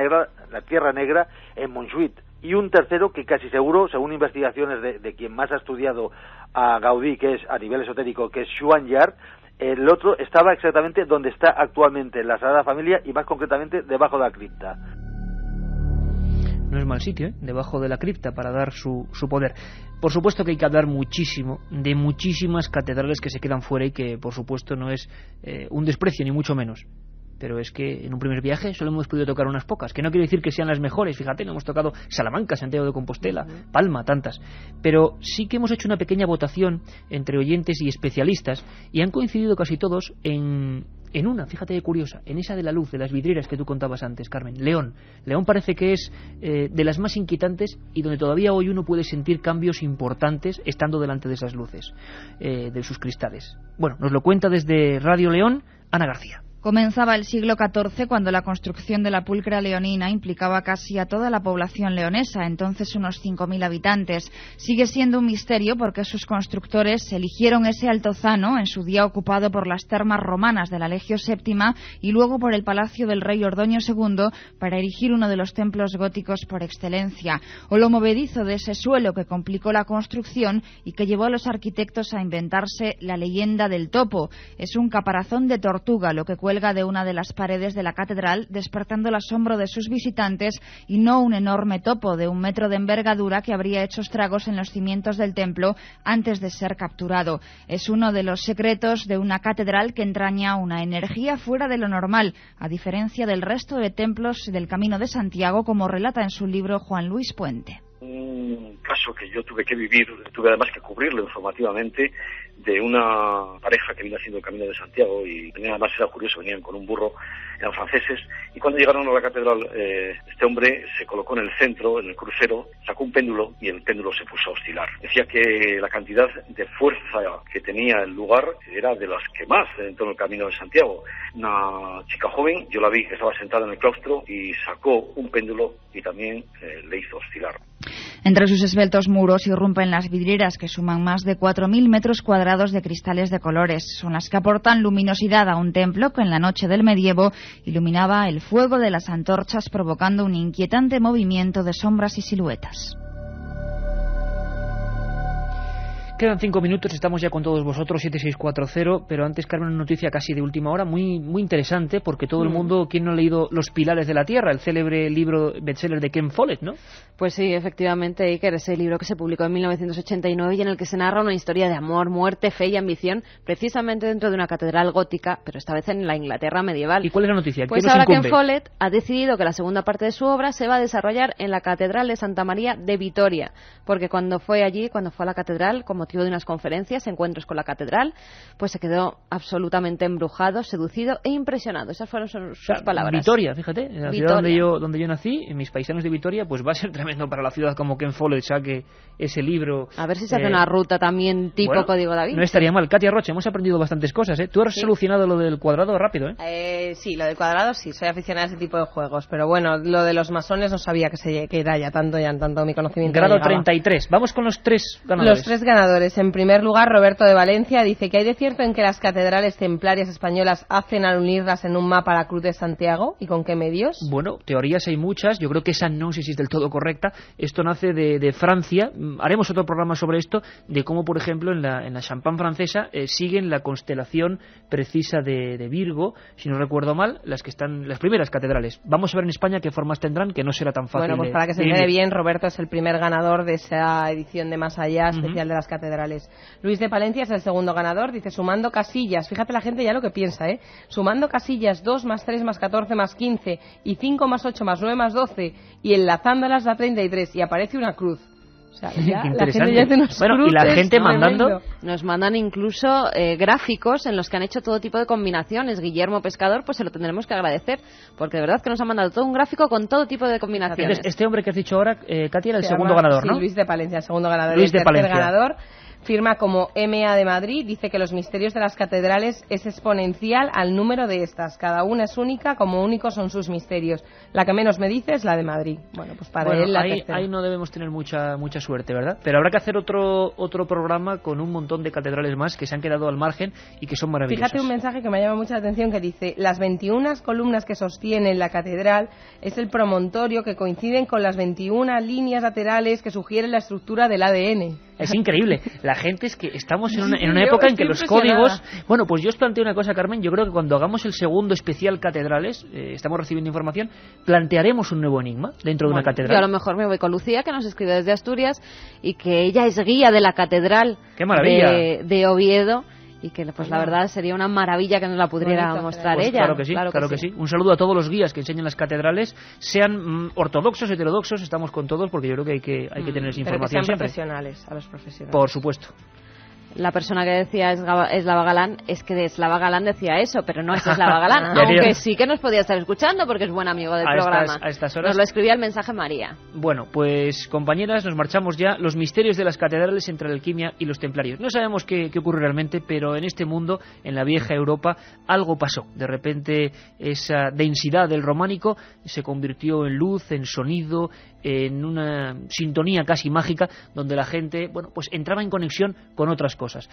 Negra en Montjuïc, y un tercero que casi seguro, según investigaciones de quien más ha estudiado a Gaudí, que es a nivel esotérico, que es Joan Llar, el otro estaba exactamente donde está actualmente la Sagrada Familia, y más concretamente debajo de la cripta. No es mal sitio, debajo de la cripta, para dar su poder. Por supuesto que hay que hablar muchísimo de muchísimas catedrales que se quedan fuera, y que por supuesto no es un desprecio, ni mucho menos. Pero es que en un primer viaje solo hemos podido tocar unas pocas, que no quiere decir que sean las mejores. Fíjate, no hemos tocado Salamanca, Santiago de Compostela, Palma, tantas. Pero sí que hemos hecho una pequeña votación entre oyentes y especialistas, y han coincidido casi todos en una, fíjate qué curiosa, en esa de la luz, de las vidrieras que tú contabas antes, Carmen. León parece que es de las más inquietantes, y donde todavía hoy uno puede sentir cambios importantes estando delante de esas luces, de sus cristales. Nos lo cuenta desde Radio León Ana García. Comenzaba el siglo XIV, cuando la construcción de la pulcra leonina implicaba casi a toda la población leonesa, entonces unos 5.000 habitantes. Sigue siendo un misterio porque sus constructores eligieron ese altozano, en su día ocupado por las termas romanas de la Legio VII y luego por el palacio del rey Ordoño II, para erigir uno de los templos góticos por excelencia, o lo movedizo de ese suelo que complicó la construcción y que llevó a los arquitectos a inventarse la leyenda del topo. Es un caparazón de tortuga lo que cuelga de una de las paredes de la catedral, despertando el asombro de sus visitantes, y no un enorme topo de 1 metro de envergadura que habría hecho estragos en los cimientos del templo antes de ser capturado. Es uno de los secretos de una catedral que entraña una energía fuera de lo normal, a diferencia del resto de templos del Camino de Santiago, como relata en su libro Juan Luis Puente. Un caso que yo tuve que vivir, tuve además que cubrirlo informativamente, de una pareja que vino haciendo el Camino de Santiago, y además era curioso, venían con un burro, eran franceses, y cuando llegaron a la catedral, este hombre se colocó en el centro, en el crucero, sacó un péndulo y el péndulo se puso a oscilar. Decía que la cantidad de fuerza que tenía el lugar era de las que más en todo el Camino de Santiago. Una chica joven, yo la vi que estaba sentada en el claustro y sacó un péndulo y también le hizo oscilar. Entre sus esbeltos muros irrumpen las vidrieras, que suman más de 4.000 metros cuadrados de cristales de colores. Son las que aportan luminosidad a un templo que en la noche del medievo iluminaba el fuego de las antorchas, provocando un inquietante movimiento de sombras y siluetas. Quedan 5 minutos, estamos ya con todos vosotros, 7640, pero antes, Carmen, una noticia casi de última hora, muy interesante, porque todo el mundo, ¿quién no ha leído Los Pilares de la Tierra, el célebre libro bestseller de Ken Follett, ¿no? Pues sí, efectivamente, Iker, ese libro que se publicó en 1989 y en el que se narra una historia de amor, muerte, fe y ambición, precisamente dentro de una catedral gótica, pero esta vez en la Inglaterra medieval. ¿Y cuál es la noticia? Pues ahora Ken Follett ha decidido que la segunda parte de su obra se va a desarrollar en la Catedral de Santa María de Vitoria, porque cuando fue a la catedral, como motivo de unas conferencias, encuentros con la catedral, pues se quedó absolutamente embrujado, seducido e impresionado. Esas fueron sus palabras. Vitoria, fíjate, en la ciudad donde yo nací, en mis paisanos de Vitoria, pues va a ser tremendo para la ciudad como Ken Follett saque ese libro. A ver si se hace una ruta también tipo Código Da Vinci. No estaría mal. Katia Roche, hemos aprendido bastantes cosas, ¿eh? Tú has solucionado lo del cuadrado rápido, ¿eh? Sí, lo del cuadrado sí, soy aficionada a ese tipo de juegos, pero bueno, lo de los masones no sabía que era ya tanto mi conocimiento. Grado 33. Vamos con los 3 ganadores. Los 3 ganadores. En primer lugar, Roberto de Valencia dice que hay de cierto en que las catedrales templarias españolas hacen al unirlas en un mapa la Cruz de Santiago, ¿y con qué medios? Bueno, teorías hay muchas, yo creo que esa no sé si es del todo correcta. Esto nace de Francia. Haremos otro programa sobre esto, de cómo, por ejemplo, en la Champagne francesa siguen la constelación precisa de Virgo, si no recuerdo mal, las primeras catedrales. Vamos a ver en España qué formas tendrán, que no será tan fácil. Bueno, pues para que se entere bien, Roberto es el primer ganador de esa edición de Más Allá, especial de las catedrales. Luis de Palencia es el segundo ganador, dice sumando casillas, fíjate la gente ya lo que piensa, sumando casillas 2 más 3 más 14 más 15 y 5 más 8 más 9 más 12 y enlazándolas da 33 y aparece una cruz. O sea, ya, la gente ya hace unos bueno, y la gente mandando... Nos mandan incluso gráficos en los que han hecho todo tipo de combinaciones. Guillermo Pescador, pues se lo tendremos que agradecer, porque de verdad que nos han mandado todo un gráfico con todo tipo de combinaciones. Este hombre que has dicho ahora, Katia, era el segundo ganador, ¿no? Sí, Luis de Palencia, el segundo ganador. Luis de Palencia. El tercer ganador firma como MA de Madrid, dice que los misterios de las catedrales es exponencial al número de estas. Cada una es única, como únicos son sus misterios. La que menos me dice es la de Madrid. Bueno, pues para él la tercera. Ahí no debemos tener mucha suerte, ¿verdad? Pero habrá que hacer otro programa con un montón de catedrales más que se han quedado al margen y que son maravillosas. Fíjate un mensaje que me llama mucha atención que dice: las 21 columnas que sostienen la catedral es el promontorio que coinciden con las 21 líneas laterales que sugieren la estructura del ADN. Es increíble. La gente es que estamos en una época en que los códigos... Bueno, pues yo os planteo una cosa, Carmen. Yo creo que cuando hagamos el segundo especial catedrales, estamos recibiendo información, plantearemos un nuevo enigma dentro de una catedral. Yo a lo mejor me voy con Lucía, que nos escribe desde Asturias, y que ella es guía de la catedral de Oviedo. Y que pues la verdad sería una maravilla que nos la pudiera mostrar pues ella. Claro que sí. Un saludo a todos los guías que enseñan las catedrales, sean ortodoxos, heterodoxos, estamos con todos porque yo creo que hay que tener esa información siempre. Profesionales, a los profesionales. Por supuesto. La persona que decía Eslava Galán, es que de Eslava Galán decía eso, pero no es Eslava Galán, aunque sí que nos podía estar escuchando porque es buen amigo del programa. A estas horas. Nos lo escribía el mensaje María. Bueno, pues compañeras, nos marchamos ya. Los misterios de las catedrales entre la alquimia y los templarios. No sabemos qué ocurre realmente, pero en este mundo, en la vieja Europa, algo pasó. De repente esa densidad del románico se convirtió en luz, en sonido, en una sintonía casi mágica donde la gente, bueno, pues entraba en conexión con otras cosas.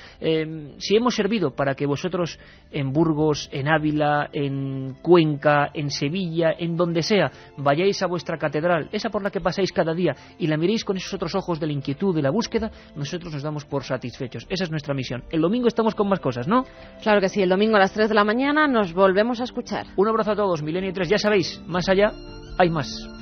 Si hemos servido para que vosotros en Burgos, en Ávila, en Cuenca, en Sevilla, en donde sea, vayáis a vuestra catedral, esa por la que pasáis cada día, y la miréis con esos otros ojos de la inquietud, de la búsqueda, nosotros nos damos por satisfechos. Esa es nuestra misión. El domingo estamos con más cosas, ¿no? Claro que sí, el domingo a las 3 de la mañana nos volvemos a escuchar. Un abrazo a todos, Milenio 3, ya sabéis, más allá hay más.